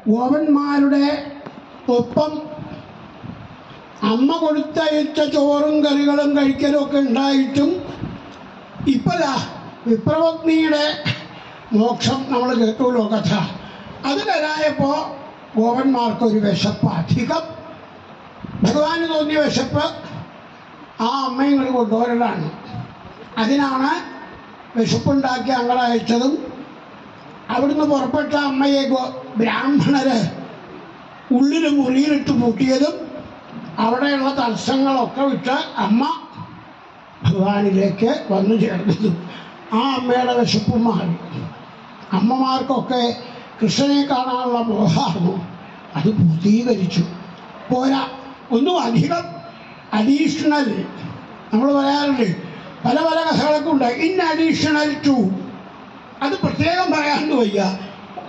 ഗോപന്മാരുടെ ഒപ്പം അമ്മ കൊടുത്തയച്ച ചോറും കറികളും കഴിക്കലും ഒക്കെ ഉണ്ടായിട്ടും ഇപ്പോഴാ വിപ്രപത്നിയുടെ മോക്ഷം നമ്മൾ കേട്ടുള്ളൂ കഥ. അത് വരായപ്പോൾ ഗോപന്മാർക്കൊരു വിശപ്പ് അധികം. ഭഗവാന് തോന്നിയ വിശപ്പ് ആ അമ്മയും കൂടി കൊണ്ടുവരലാണ്. അതിനാണ് വിശപ്പുണ്ടാക്കി അങ്ങടയച്ചതും. അവിടുന്ന് പുറപ്പെട്ട അമ്മയെ ബ്രാഹ്മണര് ഉള്ളിൽ മുറിയിലിട്ട് പൂട്ടിയതും അവിടെയുള്ള തടസ്സങ്ങളൊക്കെ വിട്ട് അമ്മ ഭഗവാനിലേക്ക് വന്നു ചേർന്നതും. ആ അമ്മയുടെ വിശപ്പും മാറി. അമ്മമാർക്കൊക്കെ കൃഷ്ണനെ കാണാനുള്ള മോഹമായിരുന്നു, അത് പൂർത്തീകരിച്ചു. പോരാ, ഒന്നും അധികം അഡീഷണൽ നമ്മൾ പറയാറുണ്ട്, പല പല കഥകളൊക്കെ ഉണ്ട്. ഇൻ അഡീഷണൽ ടു, അത് പ്രത്യേകം പറയാമെന്ന് വയ്യ.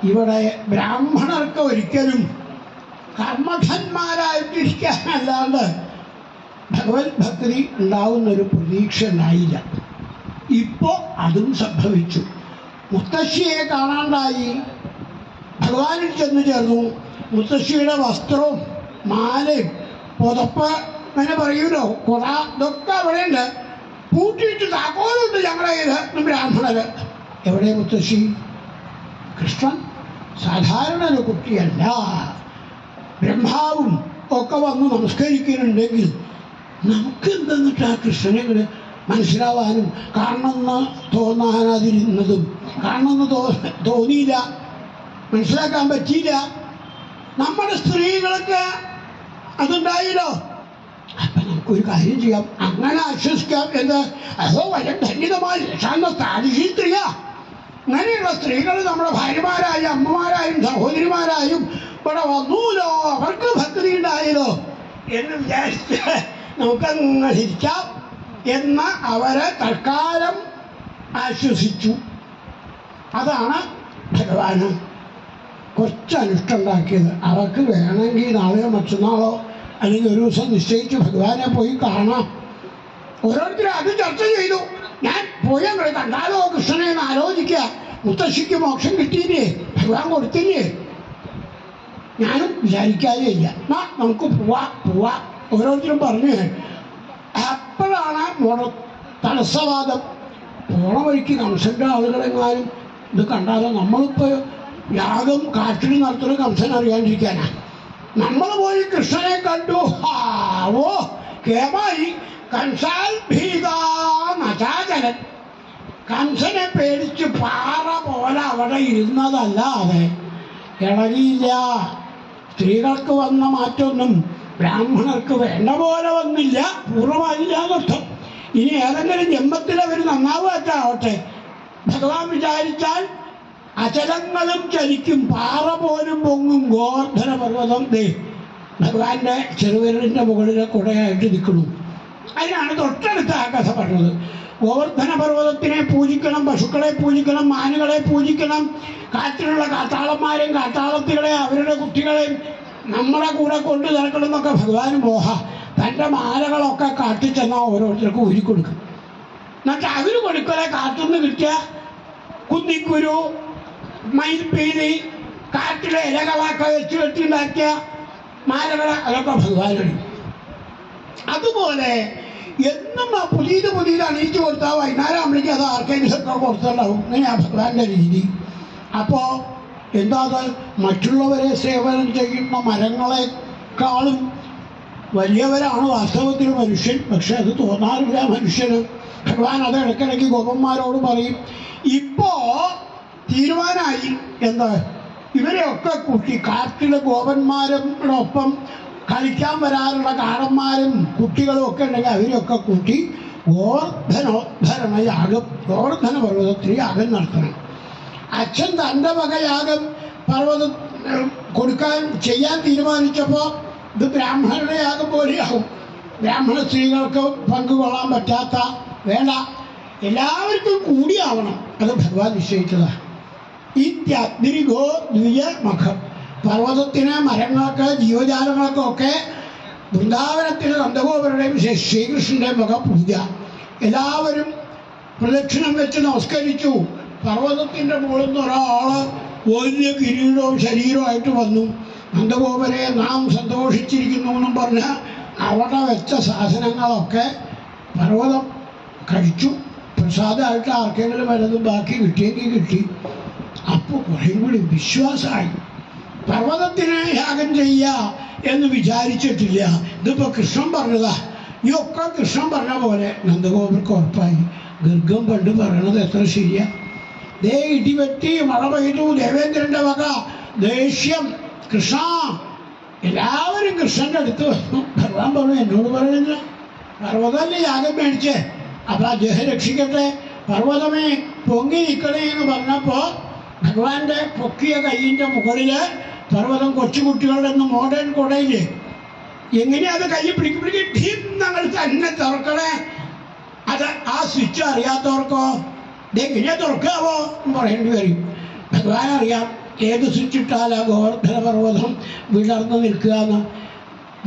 ഇവിടെ ബ്രാഹ്മണർക്ക് ഒരിക്കലും കർമ്മഠന്മാരായിട്ടിരിക്കാനല്ലാണ്ട് ഭഗവത് ഭക്തി ഉണ്ടാവുന്നൊരു പ്രതീക്ഷ ഉണ്ടായില്ല. ഇപ്പോൾ അതും സംഭവിച്ചു. മുത്തശ്ശിയെ കാണാണ്ടായി. ഭഗവാനിൽ ചെന്ന് ചേർന്നു. മുത്തശ്ശിയുടെ വസ്ത്രവും മാലയും പുതപ്പ് അങ്ങനെ പറയൂലോ, കുട, ഇതൊക്കെ അവിടെയുണ്ട്. പൂട്ടിയിട്ട് താക്കോലുണ്ട് ഞങ്ങളുടെ കയ്യിൽ. ബ്രാഹ്മണര് എവിടെ മുത്തശ്ശി? കൃഷ്ണൻ സാധാരണ ഒരു കുട്ടിയല്ല. ബ്രഹ്മാവും ഒക്കെ വന്ന് നമസ്കരിക്കുന്നുണ്ടെങ്കിൽ നമുക്ക് എന്തെന്നിട്ട് ആ കൃഷ്ണനെ മനസ്സിലാവാനും കാണണമെന്ന് തോന്നാനതിരുന്നതും കാണണമെന്ന് തോന്നിയില്ല, മനസ്സിലാക്കാൻ പറ്റിയില്ല. നമ്മുടെ സ്ത്രീകൾക്ക് അതുണ്ടായില്ലോ. അപ്പം നമുക്കൊരു കാര്യം ചെയ്യാം, അങ്ങനെ ആശ്വസിക്കാം. എന്ത്? അതോ വരം ധന്യതമായ ലക്ഷാന്ന സ്ഥാനിഷി സ്ത്രീയാ. അങ്ങനെയുള്ള സ്ത്രീകൾ നമ്മുടെ ഭാര്യമാരായും അമ്മമാരായും സഹോദരിമാരായും ഇവിടെ വന്നൂലോ, അവർക്ക് ഭക്തി ഉണ്ടായല്ലോ എന്ന് വിചാരിച്ച് നമുക്കങ്ങനെ ഇരിക്കാം എന്ന് അവരെ തൽക്കാലം ആശ്വസിച്ചു. അതാണ് ഭഗവാന് കുറച്ച് അനിഷ്ടമുണ്ടാക്കിയത്. അവർക്ക് വേണമെങ്കിൽ നാളെയോ മറ്റന്നാളോ അല്ലെങ്കിൽ ഒരു ദിവസം നിശ്ചയിച്ച് ഭഗവാനെ പോയി കാണാം. ഓരോരുത്തരും അത് ചർച്ച ചെയ്തു. ഞാൻ പോയി അങ്ങനെ കണ്ടാലോ കൃഷ്ണനെ എന്ന് ആലോചിക്കുക. മുത്തശ്ശിക്ക് മോക്ഷം കിട്ടിയില്ലേ, ഭഗവാൻ കൊടുത്തില്ലേ, ഞാനും വിചാരിക്കാതെ ഇല്ല. നമുക്ക് പോവാ ഓരോരുത്തരും പറഞ്ഞു. അപ്പോഴാണ് തടസ്സവാദം. പോണ വഴിക്ക് കംസന്റെ ആളുകളെങ്ങാനും ഇത് കണ്ടാലോ, നമ്മളിപ്പോൾ യാഗം കാട്ടിൽ നടത്തുന്ന കംസൻ അറിയാണ്ടിരിക്കാനാ. നമ്മൾ പോയി കൃഷ്ണനെ കണ്ടു, ഓ കേമായി കംസാൽ ഭീതാചാചരൻ. കംസനെ പേടിച്ച് പാറ പോലെ അവിടെ ഇരുന്നതല്ലാതെ ഇളകിയില്ല. സ്ത്രീകൾക്ക് വന്ന മാറ്റമൊന്നും ബ്രാഹ്മണർക്ക് വേണ്ട പോലെ വന്നില്ല, പൂർണ്ണമായില്ല എന്നർത്ഥം. ഇനി ഏതെങ്കിലും ജന്മത്തിൽ അവർ നന്നാവാറ്റാവട്ടെ. ഭഗവാൻ വിചാരിച്ചാൽ അചലങ്ങളും ചലിക്കും, പാറ പോലും പൊങ്ങും. ഗോവർദ്ധന പർവ്വതം ഭഗവാന്റെ ചെറുവിരലിൻ്റെ മുകളിലെ കുടയായിട്ട് നിൽക്കുന്നു. അതിനാണ് തൊട്ടടുത്ത ആ കഥ പറഞ്ഞത്. ഗോവർദ്ധന പർവ്വതത്തിനെ പൂജിക്കണം, പശുക്കളെ പൂജിക്കണം, മാനുകളെ പൂജിക്കണം, കാറ്റിലുള്ള കാട്ടാളന്മാരെയും കാട്ടാളത്തികളെയും അവരുടെ കുട്ടികളെയും നമ്മളെ കൂടെ കൊണ്ടു നടക്കണം എന്നൊക്കെ ഭഗവാൻ മോഹ. തൻ്റെ മാലകളൊക്കെ കാട്ടിൽ ചെന്നാൽ ഓരോരുത്തർക്കും ഊരിക്കൊടുക്കും. എന്നിട്ട് അവർ കൊടുക്കലെ കാട്ടുനിന്ന് കിട്ടിയ കുന്നിക്കുരു, മയിൽപ്പീലി, കാട്ടിലെ ഇലകളൊക്കെ വെച്ച് കെട്ടിണ്ടാക്കിയ മാലകൾ അതൊക്കെ ഭഗവാനാണ്. അതുപോലെ എന്നും ആ പുതിയത് അണിയിച്ചു കൊടുത്താൽ വൈകുന്നേരം ആകുമ്പോഴേക്കും അത് ആർക്കെങ്കിലുമൊക്കെ കൊടുത്തിട്ടുണ്ടാവും. ഇങ്ങനെയാ ഭഗവാന്റെ രീതി. അപ്പോൾ എന്താ, അത് മറ്റുള്ളവരെ സേവനം ചെയ്യുന്ന മരങ്ങളെക്കാളും വലിയവരാണ് വാസ്തവത്തിൽ മനുഷ്യൻ. പക്ഷെ അത് തോന്നാറില്ല മനുഷ്യന്. ഭഗവാൻ അത് ഇടയ്ക്കിടയ്ക്ക് ഗോപന്മാരോട് പറയും. ഇപ്പോൾ തീരുമാനമായി എന്താ, ഇവരെയൊക്കെ കൂട്ടി കാട്ടിലെ ഗോപന്മാരോടൊപ്പം കളിക്കാൻ വരാറുള്ള കാടന്മാരും കുട്ടികളും ഒക്കെ ഉണ്ടെങ്കിൽ അവരെയൊക്കെ കൂട്ടി ഗോവർദ്ധനോദ്ധരണ യാഗം, ഗോവർദ്ധന പർവ്വതത്തിൽ യാഗം നടത്തണം. അച്ഛൻ തൻ്റെ വക യാഗം പർവ്വതം ചെയ്യാൻ തീരുമാനിച്ചപ്പോൾ ഇത് ബ്രാഹ്മണരുടെ യാഗം പോലെയാകും. ബ്രാഹ്മണ സ്ത്രീകൾക്ക് പങ്കുകൊള്ളാൻ പറ്റാത്ത, വേണ്ട, എല്ലാവർക്കും കൂടിയാവണം. അത് ഭഗവാൻ നിശ്ചയിച്ചതാണ്. ഇത്യഗ്നിഗോ ദ്വിജമഖം. പർവ്വതത്തിന്, മരങ്ങൾക്ക്, ജീവജാലങ്ങൾക്കൊക്കെ വൃന്ദാവനത്തിൽ നന്ദഗോപരുടെയും ശ്രീകൃഷ്ണൻ്റെയും വക പൂജ. എല്ലാവരും പ്രദക്ഷിണം വെച്ച് നമസ്കരിച്ചു. പർവ്വതത്തിൻ്റെ മുകളിൽ നിന്ന് ഒരാൾ വലിയ കിരീടവും ശരീരമായിട്ട് വന്നു. നന്ദഗോപരെ നാം സന്തോഷിച്ചിരിക്കുന്നു എന്നും പറഞ്ഞ് അവിടെ വെച്ച സാധനങ്ങളൊക്കെ പർവ്വതം കഴിച്ചു. പ്രസാദമായിട്ട് ആർക്കെങ്കിലും വല്ലതും ബാക്കി കിട്ടിയെങ്കിൽ കിട്ടി. അപ്പോൾ കുറേ കൂടി വിശ്വാസമായി. പർവ്വതത്തിന് യാഗം ചെയ്യുക എന്ന് വിചാരിച്ചിട്ടില്ല. ഇതിപ്പോൾ കൃഷ്ണൻ പറഞ്ഞതാ. ഈ ഒക്കെ കൃഷ്ണൻ പറഞ്ഞ പോലെ നന്ദഗോപർക്ക് ഉറപ്പായി. ഗർഗം പണ്ട് പറയണത് എത്ര ശരിയാ. ദേ ഇടിവെട്ടി മഴ പെയ്തു, ദേവേന്ദ്രൻ്റെ വക ദേഷ്യം. കൃഷ്ണ എല്ലാവരും കൃഷ്ണൻ്റെ അടുത്ത് വന്നു. ഭഗവാൻ പറഞ്ഞു, എന്നോട് പറയുന്നില്ല, പർവ്വതമല്ലേ യാഗം മേടിച്ചേ, അപ്പം അദ്ദേഹം രക്ഷിക്കട്ടെ, പർവ്വതമേ പൊങ്ങി നിൽക്കണേ എന്ന് പറഞ്ഞപ്പോൾ ഭഗവാന്റെ പൊക്കിയ കൈയിൻ്റെ മുകളിൽ പർവ്വതം കൊച്ചുകുട്ടികളുടെ ഒന്ന് മോഡേൺ കുടയില്ലേ, എങ്ങനെയാ അത് കൈ പിടിക്കും ഞങ്ങൾ തന്നെ തുറക്കണേ. അത് ആ സ്വിച്ച് അറിയാത്തവർക്കോ ഇതെങ്ങനെയാ തുറക്കാവോ എന്ന് പറയേണ്ടി വരും. ഭഗവാൻ അറിയാം ഏത് സ്വിച്ച് ഇട്ടാലാ ഗോവർദ്ധന പർവ്വതം വിടർന്ന് നിൽക്കുക എന്ന്.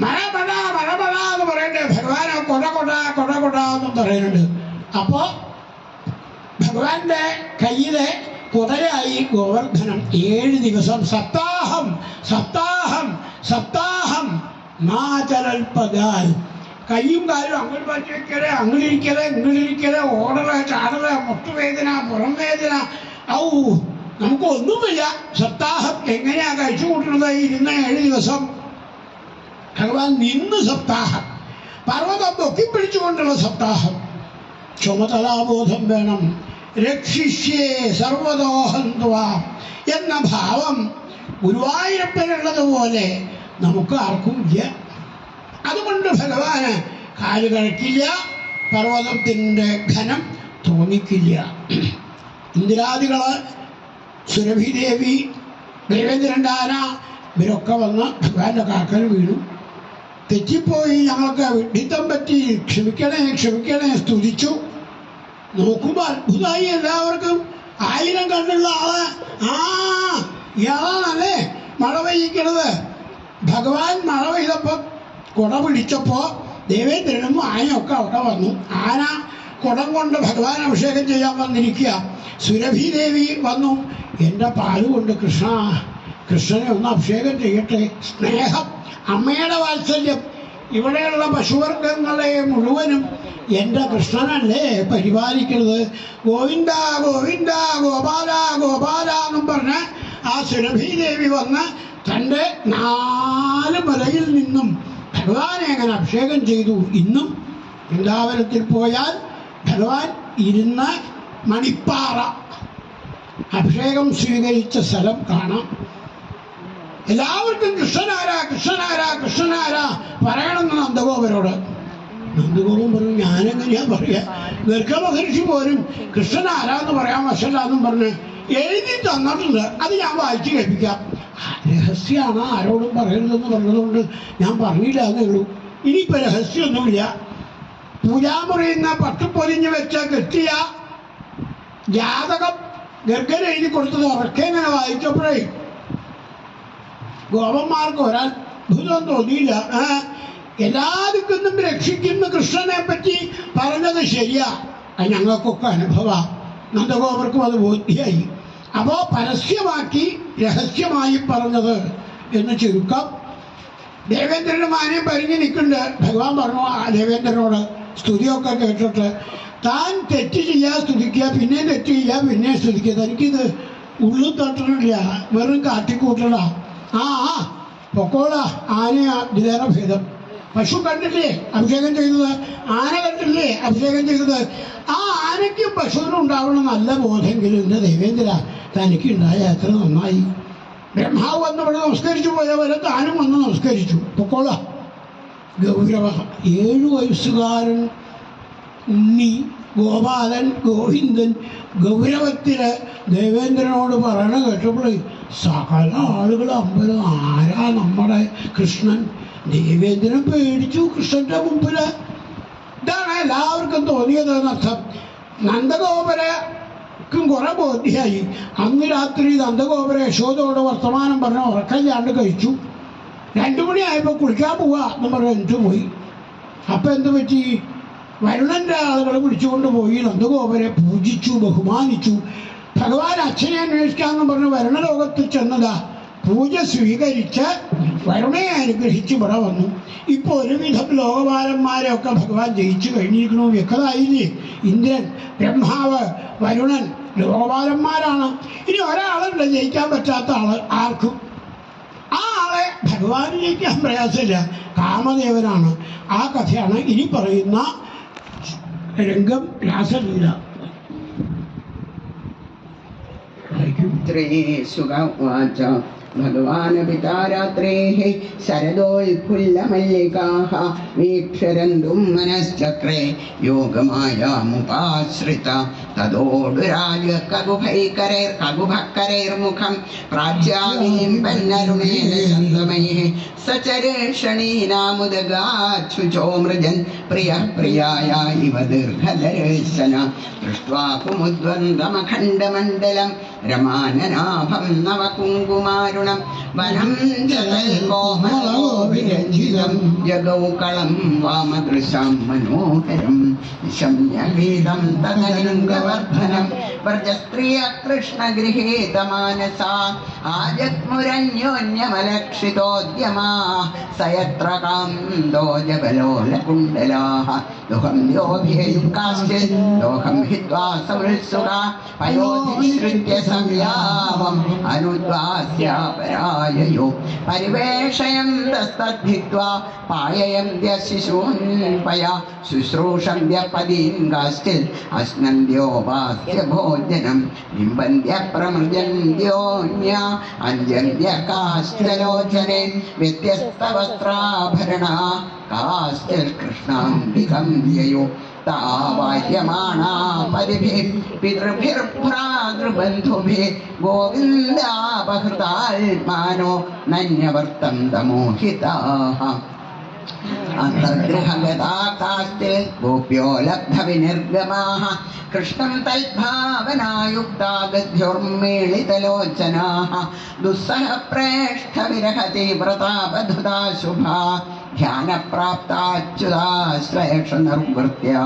മഴ മഴ മഴ മഴ എന്ന് പറയണ്ടേ, ഭഗവാൻ കൊട കൊട കൊട കൊട എന്നും പറയുന്നുണ്ട്. അപ്പോൾ ഭഗവാന്റെ കയ്യിലെ കുടയായി ഗോവർദ്ധനം 7 ദിവസം സപ്താഹം സപ്താഹം സപ്താഹം നാചരൽപ്പതാൽ കയ്യും കാലും അങ്ങോട്ട് മാറ്റി വയ്ക്കല്, അങ്ങിലിരിക്കല് ഇങ്ങിലിരിക്കല്, ഓടല് ചാടല്, മുട്ടുവേദന, പുറം വേദന, ഔ നമുക്കൊന്നും വയ്യ. സപ്താഹം എങ്ങനെയാ കഴിച്ചു കൂട്ടുന്നത്? ഇരുന്ന 7 ദിവസം ഭഗവാൻ നിന്ന് സപ്താഹം, പർവ്വതം പൊക്കിപ്പിടിച്ചുകൊണ്ടുള്ള സപ്താഹം. ചുമതലാബോധം വേണം. രക്ഷിഷ്യേ സർവദോഹന്തുവ എന്ന ഭാവം ഗുരുവായൂരപ്പനുള്ളതുപോലെ നമുക്ക് ആർക്കും ഇല്ല. അതുകൊണ്ട് ഭഗവാന് കാല് കഴിക്കില്ല, പർവ്വതത്തിൻ്റെ ഘനം തോന്നിക്കില്ല. ഇന്ദിരാദികള്, സുരഭിദേവി, ദേവേന്ദ്രൻ്റെ ആന ഇവരൊക്കെ വന്ന് ഭഗവാന്റെ കാക്കൽ വീണു. തെറ്റിപ്പോയി, ഞങ്ങൾക്ക് വിഡിത്തം പറ്റി, ക്ഷമിക്കണേ ക്ഷമിക്കണേ സ്തുതിച്ചു. നോക്കുമ്പോൾ അത്ഭുതമായി എല്ലാവർക്കും. 1000 കണ്ണുള്ള ആള്, ആ ഇയാളാണല്ലേ മഴ പെയ്യിക്കണത്. ഭഗവാൻ മഴ പെയ്തപ്പോൾ കുട പിടിച്ചപ്പോൾ ദേവേന്ദ്രനും ആനയൊക്കെ അവിടെ വന്നു. ആന കുടം കൊണ്ട് ഭഗവാൻ അഭിഷേകം ചെയ്യാൻ വന്നിരിക്കുക. സുരഭിദേവി വന്നു, എൻ്റെ പാലുകൊണ്ട് കൃഷ്ണ, കൃഷ്ണനെ ഒന്ന് അഭിഷേകം ചെയ്യട്ടെ. സ്നേഹം, അമ്മയുടെ വാത്സല്യം. ഇവിടെയുള്ള പശുവർഗങ്ങളെ മുഴുവനും എൻ്റെ കൃഷ്ണനല്ലേ പരിപാലിക്കുന്നത്. ഗോവിന്ദ ഗോവിന്ദ ഗോപാല ഗോപാല എന്നും പറഞ്ഞ് ആ സുരഭിദേവി വന്ന് തൻ്റെ 4 മലയിൽ നിന്നും ഭഗവാനെ അങ്ങനെ അഭിഷേകം ചെയ്തു. ഇന്നും വൃന്ദാവനത്തിൽ പോയാൽ ഭഗവാൻ ഇരുന്ന മണിപ്പാറ അഭിഷേകം സ്വീകരിച്ച സ്ഥലം കാണാം. എല്ലാവർക്കും കൃഷ്ണനാരാ കൃഷ്ണനാരാ കൃഷ്ണനാരാ പറയണമെന്ന് നന്ദഗോപരോട്. നന്ദഗോപൻ പറഞ്ഞു, ഞാനെങ്ങനെയാ പറയാ, ഗർഗമഹർഷി പോലും കൃഷ്ണനാരാന്ന് പറയാൻ വശല്ലാന്നും പറഞ്ഞ് എഴുതി തന്നിട്ടുണ്ട്. അത് ഞാൻ വായിച്ചു കേൾപ്പിക്കാം. രഹസ്യമാണ്, ആരോടും പറയരുതെന്ന് പറഞ്ഞതുകൊണ്ട് ഞാൻ പറഞ്ഞില്ല എന്നേ ഉള്ളൂ. ഇനിയിപ്പോൾ രഹസ്യമൊന്നുമില്ല. പൂജാമുറിയിൽ നിന്ന് പട്ടുപൊലിഞ്ഞ് വെച്ച കെട്ടിയ ജാതകം ഗർഗൻ എഴുതി കൊടുത്തത് ഉറക്കെ ഇങ്ങനെ വായിച്ചപ്പോഴേ ഗോപന്മാർക്ക് ഒരത്ഭുതം തോന്നിയില്ല. എല്ലാ ദിക്കുന്നും രക്ഷിക്കുന്ന കൃഷ്ണനെ പറ്റി പറഞ്ഞത് ശരിയാ, അത് ഞങ്ങൾക്കൊക്കെ അനുഭവമാണ്. നന്ദഗോപർക്കും അത് ബോധ്യമായി. അപ്പോൾ പരസ്യമാക്കി രഹസ്യമായി പറഞ്ഞത് എന്ന് ചുരുക്കം. ദേവേന്ദ്രനും ആനയും പരിഞ്ഞ് നിൽക്കുന്നുണ്ട്. ഭഗവാൻ പറഞ്ഞു ആ ദേവേന്ദ്രനോട് സ്തുതിയൊക്കെ കേട്ടിട്ട്, താൻ തെറ്റ് ചെയ്യുക സ്തുതിക്കുക, പിന്നെയും തെറ്റ് ചെയ്യുക പിന്നെയും സ്തുതിക്കുക, തനിക്കിത് ഉള്ളിൽ തട്ടണില്ല, വെറും കാട്ടിക്കൂട്ടണ. ആ പൊക്കോള, ആനയാ ഇതിലേറെ ഭേദം. പശു കണ്ടില്ലേ അഭിഷേകം ചെയ്തത്, ആന കണ്ടില്ലേ അഭിഷേകം ചെയ്തത്. ആ ആനയ്ക്കും പശുവിനും ഉണ്ടാവണം നല്ല ബോധമെങ്കിലും എൻ്റെ ദേവേന്ദ്ര തനിക്കുണ്ടായ എത്ര നന്നായി. ബ്രഹ്മാവ് വന്ന് ഇവിടെ നമസ്കരിച്ചു പോയ പോലെ താനും വന്ന് നമസ്കരിച്ചു. പൊക്കോള. ഗൗരവ 7 വയസ്സുകാരൻ ഉണ്ണി, ഗോപാലൻ, ഗോവിന്ദൻ ഗൗരവത്തിന് ദേവേന്ദ്രനോട് പറയണ കേട്ടപ്പോൾ സകല ആളുകൾ അമ്പലം, ആരാ നമ്മുടെ കൃഷ്ണൻ. ദേവേന്ദ്രൻ പേടിച്ചു കൃഷ്ണന്റെ മുമ്പിൽ. ഇതാണ് എല്ലാവർക്കും തോന്നിയത് എന്നർത്ഥം. നന്ദഗോപരക്കും കുറെ ബോധ്യമായി. അന്ന് രാത്രി നന്ദഗോപര യശോദയോട് വർത്തമാനം പറഞ്ഞ ഉറക്കല്ലാണ്ട് കഴിച്ചു. 2 മണിയായപ്പോൾ കുളിക്കാൻ പോവാ എന്ന് പറഞ്ഞ് എന്നിട്ട് പോയി. അപ്പം എന്ത് പറ്റി? വരുണൻ്റെ ആളുകൾ വിളിച്ചുകൊണ്ട് പോയി നന്ദഗോപരെ പൂജിച്ചു, ബഹുമാനിച്ചു. ഭഗവാൻ അച്ഛനെ അന്വേഷിക്കാമെന്ന് പറഞ്ഞ് വരുണലോകത്തിൽ ചെന്നതാ. പൂജ സ്വീകരിച്ച് വരുണയെ അനുഗ്രഹിച്ച് ഇവിടെ വന്നു. ഇപ്പോൾ ഒരുവിധം ലോകപാലന്മാരെയൊക്കെ ഭഗവാൻ ജയിച്ചു കഴിഞ്ഞിരിക്കണു. വ്യക്തമായില്ലേ? ഇന്ദ്രൻ, ബ്രഹ്മാവ്, വരുണൻ ലോകപാലന്മാരാണ്. ഇനി ഒരാളുണ്ട് ജയിക്കാൻ പറ്റാത്ത ആള്. ആർക്കും. ആ ആളെ ഭഗവാന് ജയിക്കാൻ പ്രയാസമില്ല. കാമദേവനാണ്. ആ കഥയാണ് ഇനി പറയുന്ന രംഗം. രാസലീല. श्रीशुकवाच भगवान् पिता रात्रेः शरदोल्फुल्लमल्लिकाः वीक्षरन्तुं मनश्चक्रे योगमायामुपाश्रित तदोडुराजकगुभैकरैर्मुखं प्राच्याविलिम्बन्नरुणेन चन्दमैः सचर्षणीनामुदगाच्छुचो मृजन् प्रियः प्रियाया इव दीर्घदर्शन दृष्ट्वा कुमुद्वन्द्वमखण्डमण्डलं रमाननाभं नवकुङ्कुमारुणं वनं च तल्कोमलोभिरञ्जितं जगौकलं वामदृशां मनोहरं शम्यगीतं तदलिङ्गवर्धनं व्रजस्त्रियः कृष्णगृहीतमानसा आजग्मुरन्योन्यमलक्षितोद्यमाः स यत्र कान्दो जबलोलकुण्डलाः दुहं योऽभियुक्ताश्चित् दोहं हित्वा सवृत्सुरा पयोधिश्रुत्य संयामम् अनुद्वास्यापराययो परिवेशयन्तस्तद्धित्वा पाययन्त्य शिशून् पया शुश्रूषन्त्य पदीन् काश्चित् अस्नन्द्यो वास्य भोजनं बिम्बन्त्य प्रमृजन्त्योऽन्या अञ्जन्त्य काश्चलोचने व्यत्यस्तवस्त्राभरणा काश्चित् कृष्णाम्बिकं ययो तावाह्यमाणा परिभिः पितृभिर्भ्रातृबन्धुभिः गोविन्दापहृतात्मानो नन्यवर्तन्त मोहिताः अन्तर्गृहगता काश्चित् गोप्यो लब्धविनिर्गमाः कृष्णं तद्भावनायुक्ता गद्योर्मीलितलोचनाः दुस्सह प्रेष्ठविरहतीव्रतापधुता शुभा ध्यानप्राप्ताच्युताश्रयेष निर्वृत्या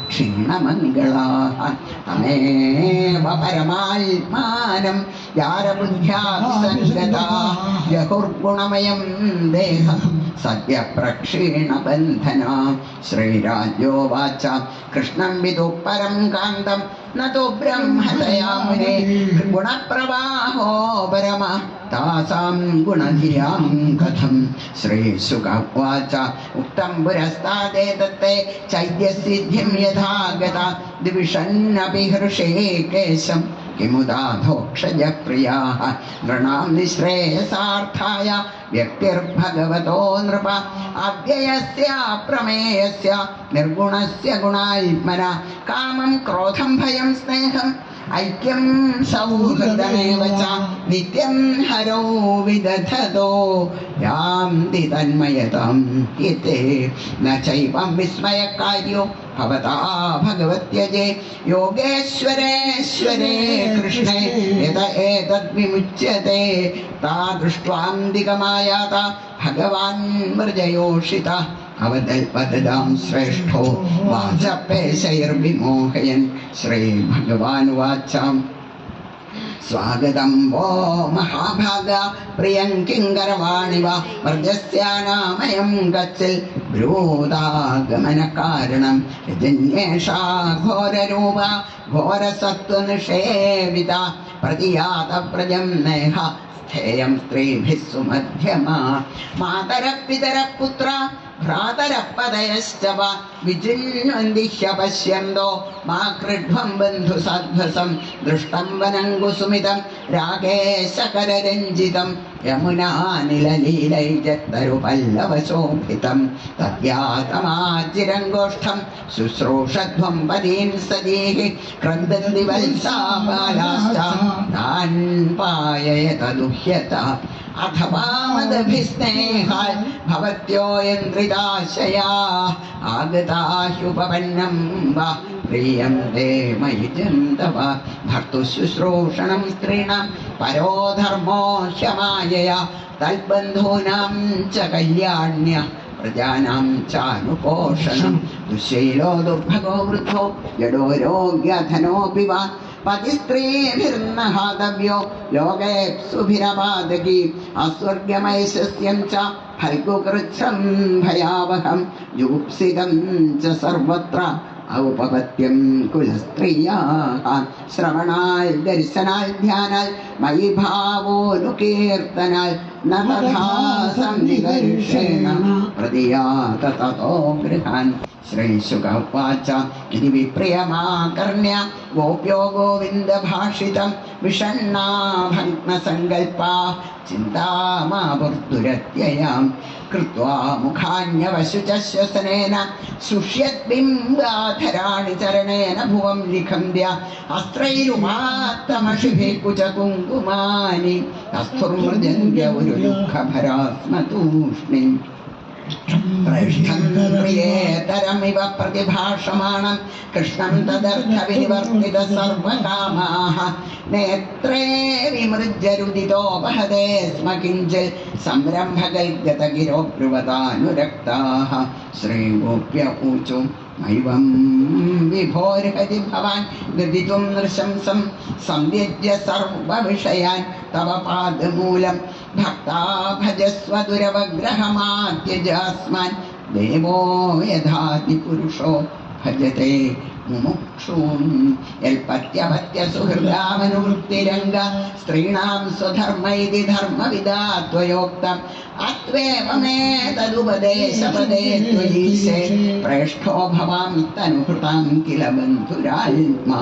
क्षीणमङ्गलाः तमेव परमात्मानं यारबुद्ध्या विसङ्गता जहुर्गुणमयं देहं सद्य प्रक्षीणबन्धना श्रीराजोवाच कृष्णं विदुः परं कान्तं न तु ब्रह्मतया मुने गुणप्रवाहो परमः तासां गुणधियां कथं श्रीशुकवाच उक्तं पुरस्तादेतत्ते चैद्यसिद्धिं यथा गता द्विषन्नपि हृषीकेशं किमुदाधोक्षजप्रियाः नृणां निःश्रेयसार्थाय व्यक्तिर्भगवतो नृप अव्ययस्य प्रमेयस्य निर्गुणस्य गुणात्मना कामं क्रोधं भयं स्नेहम् ऐक्यं सौहृदमेव च नित्यं हरौ विदधतो यान्ति तन्मयतां हिते न चैवं विस्मयकार्यो भवता भगवत्यजे योगेश्वरेश्वरे कृष्णे यत एतद्विमुच्यते तादृष्ट्वान्तिकमायाता भगवान् मृजयोषितः अवदल्पददां श्रेष्ठो वाचपेशैर्विमोहयन् श्रीभगवानुवाच स्वागतं वो महाभागा प्रियं किङ्करवाणि वा व्रजस्यानामयं गच्छिल् ब्रूतागमनकारणं यजन्येषा घोररूपा घोरसत्त्वनिषेविता प्रतियातव्रजं नेह स्थेयं स्त्रीभिः सुमध्यमा मातरः पितरः पुत्रा भ्रातरः पदयश्च वा विचिन्वन्ति ह्यपश्यन्तो मा कृध्वं बन्धुसध्वसं दृष्टं वनङ्कुसुमितं राकेशकररञ्जितं यमुनानिललीलैजत्तरुपल्लवशोभितं तद्यातमाचिरङ्गोष्ठं शुश्रूषध्वं पदीन् सदीः क्रन्दन्ति वल्सा बालाश्च तान् पाययत दुह्यता अथवा मदभिस्नेहाय भवत्यो यन्त्रिताशया आगता ह्युपपन्नं वा प्रियं ते मयि चिन्तव भर्तुशुश्रूषणं स्त्रीणां परो धर्मो ह्यमायया तद्बन्धूनां च कल्याण्य प्रजानां चानुपोषणं दुःशीलो दुर्भगो वृद्धो जडो योग्यधनोऽपि वा പതിസ്ത്രീഭിർനഹാതവ്യോ ലോകേപ്സുഭിരപാതകി അസ്വർഗമൈശസ്യം ച ഫൽഗുകൃച്ഛം ഭയാവഹം ജുഗുപ്സിതം ച സർവത്ര ഔപപത്യം കുലസ്ത്രീയാഃ ശ്രവണാൽ ദർശനാൽ ധ്യാനാൽ മയി ഭാവോനുകീർത്തനാൽ ന തഥാ സന്നികർഷേണ പ്രതിയാത തതോ ഗൃഹാൻ. ശ്രീശുകവാച ഇതി വിപ്രിയമാകർണ്യ ഗോപ്യോ ഗോവിന്ദഭാഷിതം വിഷണ്ണാ ഭഗ്നസങ്കൽപ്പാ ചിന്താമാപുർദുരത്യയാം കൃത്വാ മുഖാന്യവശുച ശ്വസനേന സുഷ്യദ്ബിംബാധരാണി ചരണേന ഭുവം ലിഖന്ത്യ അസ്ത്രൈരുമാത്തമഷിഭിः കുചകുങ്കുമാനി കസ്തുർമൃജന്യ ഒരു ദുഃഖഭരാസ്മതൂഷ്ണിം പ്രേഷ്ഠം പ്രിയേതരമിവ പ്രതിഭാഷമാണം കൃഷ്ണം തദർത്ഥ വിനിവർത്തിത സർവകാമാഃ നേത്രേ വിമൃജ്യരുദിതോപഹതേ സ്മ കിഞ്ചിൽ സംരംഭകൈർഗതഗിരോ ബ്രുവതാനുരക്താഃ. ശ്രീഗോപ്യ ഊചു മൈവം വിഭോർഹരി ഭവാൻ ഗതിതും നൃശംസം സംയജ്യ സർവവിഷയാൻ തവ പാദമൂലം ഭക്താ ഭജസ്വ ദുരവഗ്രഹമാത്യജാസ്മാൻ ദേവോ യഥാതി പുരുഷോ ഭജത്തെ മുമുക്ഷൂൻ. യൽപത്യപത്യ സുഹൃദാമനുവൃത്തിരംഗ സ്ത്രീണാം സ്വധർമ്മൈതി ധർമ്മവിദാ ത്വയോക്തം അത്വേവമേതദുപദേശപദേ ത്വയീശേ പ്രേഷ്ഠോ ഭവാം തനുഹൃതാം കില ബന്ധുരാത്മാ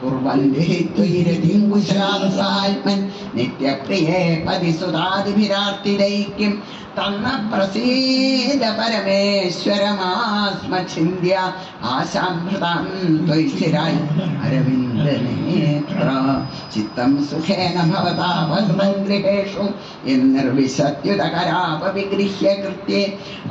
കുർവന്തി ത്വയി രതിം കുശലാത്മൻ നിത്യപ്രിയേ പതിസുതാദിഭിരാർത്തിദൈക്യം തന്ന പ്രസീദ പരമേശ്വരമാസ്മഛിന്യ ആശാംഭൃതാം ത്വയി ചിരായി അരവിന്ദനേത്ര. ചിത്തം സുഖേന ഭവതാപഹൃതം ഗൃഹേഷു യന്നിർവിശത്യുതകരാപവിഗൃഹ്യ കൃത്യേ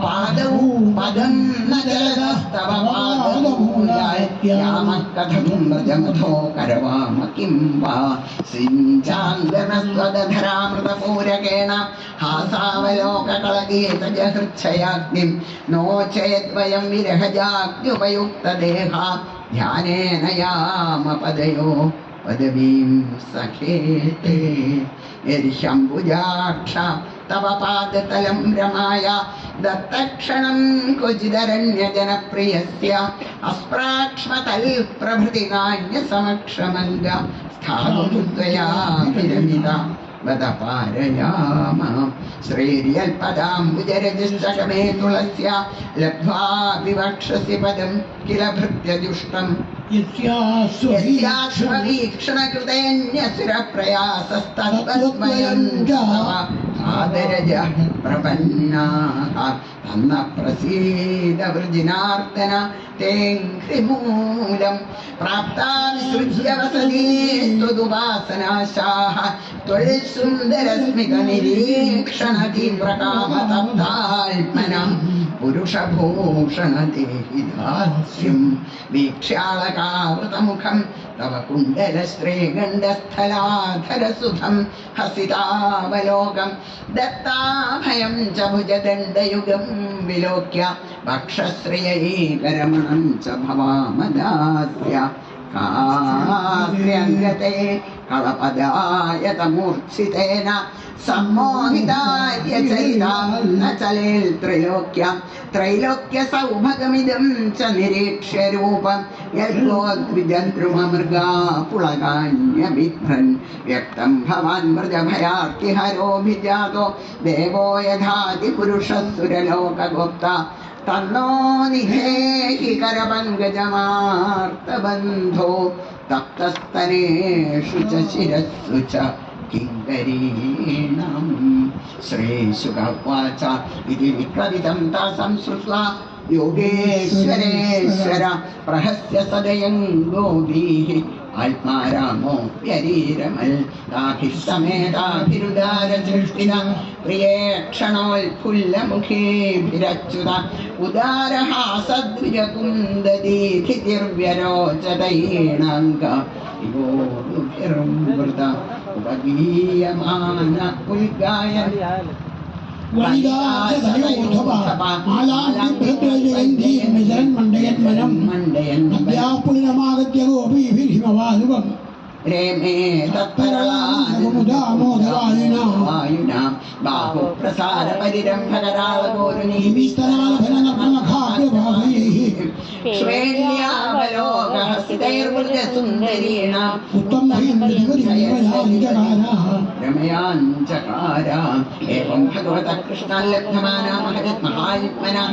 പാദൗ പദം ന ചലതസ്തവ പാദമൂലായാമ കഥം വ്രജമഥോ കരവാമ കിം വാ സിഞ്ചാംഗനസ്വദധരാമൃതപൂരകേണ ഹാസാവലോകകളഗീതജഹൃച്ഛയാഗ്നിം നോ ചേദ്വയം വിരഹജാഗ്യുപയുക്തദേഹാ ധ്യാനേന യാമ പദയോ പദവീം സഖേതേ. യർഹ്യംബുജാക്ഷ തവ പാദതലം രമായ ദത്തക്ഷണം ക്വചിദരണ്യജനപ്രിയസ്യ അസ്പ്രാക്ഷ്മതൽ പ്രഭൃതി നാണ്യസമക്ഷമംഗ സ്ഥാതുത്വയാ വിരമിത വദപാരയാമ. ശ്രീര്യൽപദാംബുജരജസ്സകമേ തുളസ്യ ലബ്ധ്വാ വിവക്ഷസി പദം കില ഭൃത്യജുഷ്ടം യസ്യാശ്വവീക്ഷണകൃതേന്യസുരപ്രയാസസ്തദ്വദ്വയം തവ ആദരജ പ്രപന്നാഃ. തന്ന പ്രസീദ വൃജിനാർദ്ദന തേഘ്രിമൂലം പ്രാപ്താ വിസൃജ്യ വസതീസ്ത്വദുപാസനാശാഃ ത്വൽ സുന്ദരസ്മിത നിരീക്ഷണ തീവ്രകാമതപ്താത്മനം പുരുഷഭൂഷണ ദേഹി ദാസ്യം വീക്ഷ്യാളകാവൃതമുഖം തവ കുണ്ടലശ്രീഗണ്ഡസ്ഥലാധരസുധം ഹസിതാവലോകം ദത്താഭയം ച ഭുജദണ്ഡയുഗം വിലോക്യ ഭക്ഷശ്രിയൈകരമണം ച ഭവാമദാസ്യ. കാസ്യംഗതേ കളപദായതമൂർച്ഛിതേന സമ്മോഹിതാര്യചരിതാം ന ചലേൽ ത്രൈലോക്യം ത്രൈലോക്യ സൗഭഗമിദം ച നിരീക്ഷ്യ രൂപം യദ്ഗോദ്വിജദ്രുമമൃഗാ പുളകാന്യബിഭ്രൻ വ്യക്തം ഭവാൻ വ്രജഭയാർത്തിഹരോഭിജാതോ ദേവോ യഥാതി പുരുഷസുരലോകഗോപ്ത തന്നോ നിധേഹി കരപങ്കജമാർത്തബന്ധോ തപ്തസ്തനേഷു ച ശിരസ്സു ച കിങ്കരീണം. ശ്രീശുകവാച ഇതി വിക്രദിതം താസം ശ്രുത്വാ യോഗേശ്വരേശ്വര പ്രഹസ്യ സദയം ഗോപീഃ ആത്മാരാമോപ്യരീരമൽ താഭിസ്സമേതാഭിരുദാരസൃഷ്ടിന പ്രിയേക്ഷണോത്ഫുല്ലമുഖേഭിരച്യുത ഉദാരഹാസദ്വിജകുന്ദദീധിതിർവ്യരോചതൈണാംഗ ഇവോരുഭിർവൃത ഉപഗീയമാന ഉൽഗായൻ രമേ തത്പരളാനുദാമോദരായുന ബാഹുപ്രസാര പരിരംഭകരാളപോരുനീ ശ്വേല്യാവലോകഹസ്തൈർമൃഗസുന്ദരീണാം രമയാഞ്ചകാര ഏവം ഭഗവതഃ കൃഷ്ണാൻ ലബ്ധമാനാ മഹരത് മഹാത്മനാ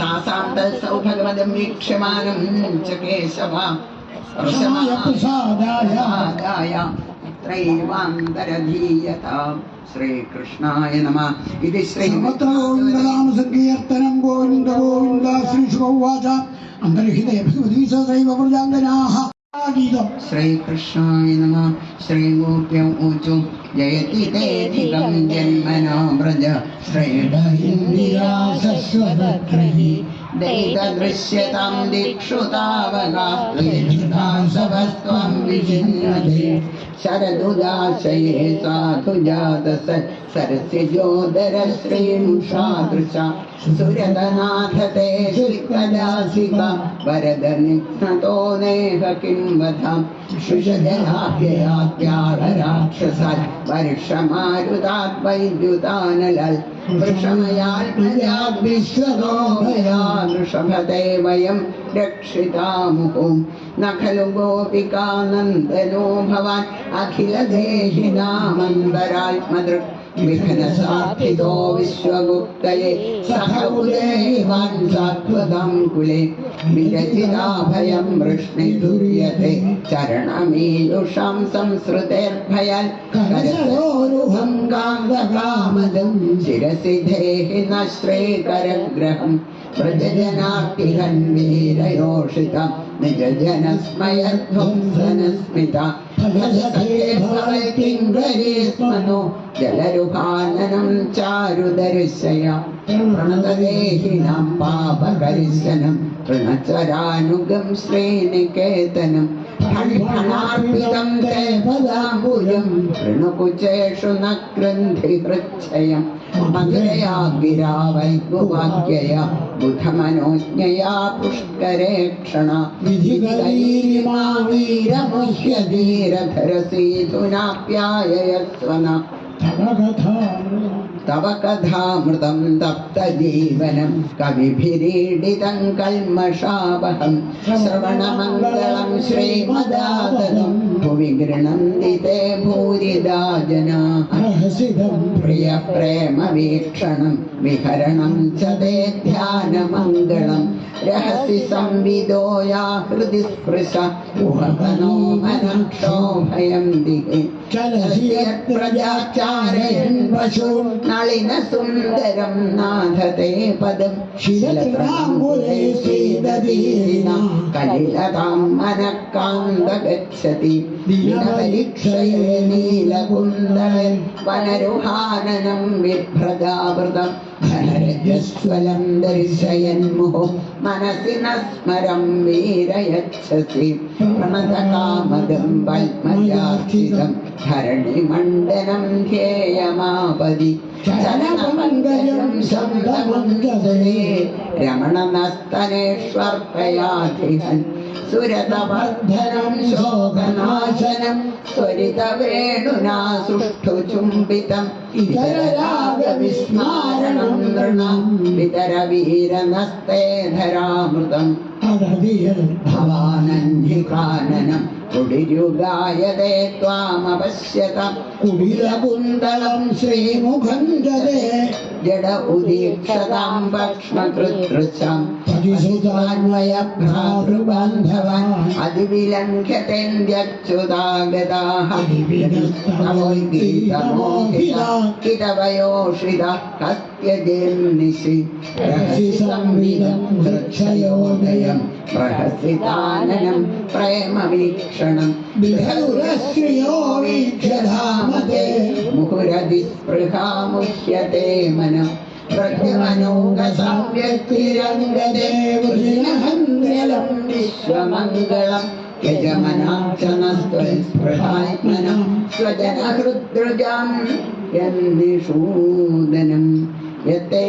താസാം തത്സൗ ഭഗവതം വീക്ഷ്യമാനം ച കേശവ പ്രസാദായ ത്രൈവാന്തരധീയതാം ശ്രീകൃഷ്ണായ നമഃ. ഇത് ഗോവിന്ദനാമ സങ്കീർത്തനം ഗോവിന്ദ ഗോവിന്ദ ശ്രീശുവാച അന്തർഹിതേ ഭഗവതി സൈവ പ്രജാംഗനാഃ. ഗീതം ശ്രീകൃഷ്ണായ നമഃ. ശ്രീഗോപ്യം ഊചു ജയതി തേധികം ജന്മനോ വ്രജ ശ്രേണ ദൈതദൃശ്യതാം ദിക്ഷു താവകാസ്ത്വം വിചിന്യതേ ശരദുദാശയേ സാധുജാതസ സരസിജോദര ശ്രീമുഷാദൃശ സുരതനാഥത്തെ ശുൽക്കദാസിക വരദ നിഘ്നതോ നേഹ കിം വധാം ശുഷജലാഭ്യയാത്യാഹരാക്ഷസാൽ വർഷമാരുതാത് വൈദ്യുതാനലാൽ വൃഷമയാൽ പ്രജാത് വിശ്വതോ ഭയാൽ ഋഷഭതേ വയം രക്ഷിതാമുഹും ന ഖലു ഗോപികാനന്ദനോ ഭവാൻ അഖിലദേഹിനാമന്തരാത്മദൃക് വിഘ്നസാർത്ഥിതോ വിശ്വഗുപ്തയെ സഹകുലേവാൻ സാത്വതം കുലേ വിരചിതാഭയം വൃഷ്ണിദുര്യത്തെ ചരണമീയുഷാം സംസൃതേർഭയാൽ കരസോരുഹം കാന്തകാമദം ശിരസി ധേഹി ന ശ്രീകരഗ്രഹം വ്രജജനാർത്തിഹൻ വീരയോഷിതം നിജജനസ്മയധ്വംസനസ്മിത ഭവൽകിംഗരീസ്മനോ ജലരുഹാനനം ചാരുദർശയ പ്രണതദേഹിനാം പാപകരിശനം തൃണചരാനുഗം ശ്രീനികേതനം ഫണാർപ്പിതം തേ പദാംബുജം ഋണുകുചേഷു ന ഗ്രന്ഥി ഹൃച്ഛയം മധുരയാ ഗിരാ വൈഗുവാക്യയ ബുധമനോജ്ഞയാ പുഷ്കരേ ക്ഷണ വിധികരീരിമാ വീരമുഹ്യധീരധരസീധുനാപ്യായയസ്വന തവ കഥാമൃതം തപ്തജീവനം കവിഭിരീഡിതം കൽമഷാവഹം ശ്രവണമംഗളം ശ്രീമദാതതം ഭുവി ഗൃണന്തി തേ ഭൂരിദാ ജനാഃ പ്രിയ പ്രേമ വീക്ഷണം വിഹരണം ച തേ ധ്യാനമംഗളം രഹസി സംവിദോയാ ഹൃദി സ്പൃശ ഉഹതനോ മനക്ഷോഭയം ദിഹി പ്രജാചാരയൻ പശൂൻ നളിന സുന്ദരം നാഥതേ പദം ശിലത്രാംബുലേ സീതദീന കലിലതാം മനഃകാന്ത ഗച്ഛതി ദിനപരീക്ഷയേ നീലകുണ്ടലൻ വനരുഹാനനം വിഭ്രജാവൃതം ധനരജസ്വലം ദർശയൻ മുഹു മനസി ന സ്മരം വീരയച്ഛസി പ്രണതകാമദം പത്മജാർച്ചിതം ധരണിമണ്ഡനം ധ്യേയമാപതി ചലനമംഗലം ശബ്ദമംഗലേ രമണനസ്തനേഷ്വർപ്പയാധിഹൻ സുരതവർദ്ധനം ശോകനാശനം സ്വരിതവേണുനാ സുഷ്ഠു ചുംബിതം ഇതരരാഗവിസ്മാരണം നൃണം വിതരവീരനസ്തേ ധരാമൃതം ഭവാനന്ധികാനനം കുടിരുഗായതേ ത്വാമപശ്യത കുടിലകുന്തളം ശ്രീമുഖം ജലേ ജഡ ഉദീക്ഷതാം ഭക്ഷ്മകൃതൃശം പരിസുതാന്വയ ഭ്രാതൃബാന്ധവാൻ അതിവിലംഘ്യതേന്ദ്യച്യുതാഗതാഃ കിതവയോഷിത കസ്ത്യജേർനിശി രഹസി സംവിദം വൃക്ഷയോദയം പ്രഹസിതാനനം പ്രേമവീക്ഷണം ബിഹുരശ്രിയോ വീക്ഷ്യധാമതേ മുഹുരതിസ്പൃഹാമുഹ്യത്തെ മനം പ്രജ്ഞമനോഗസംവ്യക്തിരംഗദേ വൃജനഹന്ദ്രലം വിശ്വമംഗളം യജമനാക്ഷണസ്ത്വസ്പൃഹാത്മനം സ്വജനഹൃദ്രുജാം യന്നിഷൂദനം यते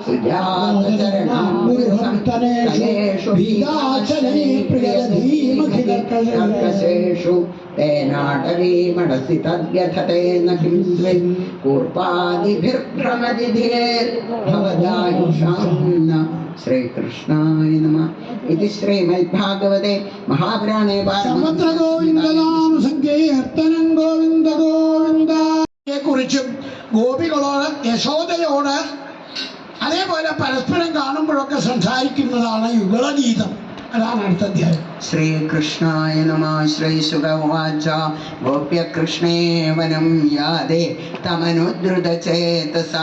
सुजातचरणाम्बुरुहन्तनेषु भीदाचने प्रियधीमखिलकर्कशेषु तेनाटवीमडसि तद्व्यथतेन किं स्वे कूर्पादिभिर्भ्रमदिधेर्भवदायुषां श्रीकृष्णाय नमः इति श्रीमद्भागवते महापुराणे സർവത്ര ഗോവിന്ദനാമ സങ്കീർത്തനം ഗോവിന്ദ ഗോവിന്ദ കുറിച്ചും ഗോപികളോട് യശോദയോട് അതേപോലെ പരസ്പരം കാണുമ്പോഴൊക്കെ സംസാരിക്കുന്നതാണ് യുഗളഗീതം. അതാണ് അടുത്ത അധ്യായം. ശ്രീകൃഷ്ണായ നമഃ. ശ്രീശുക ഉവാച ഗോപ്യകൃഷ്ണേ വനം യാതേ തമനുദ്രുതചേതസ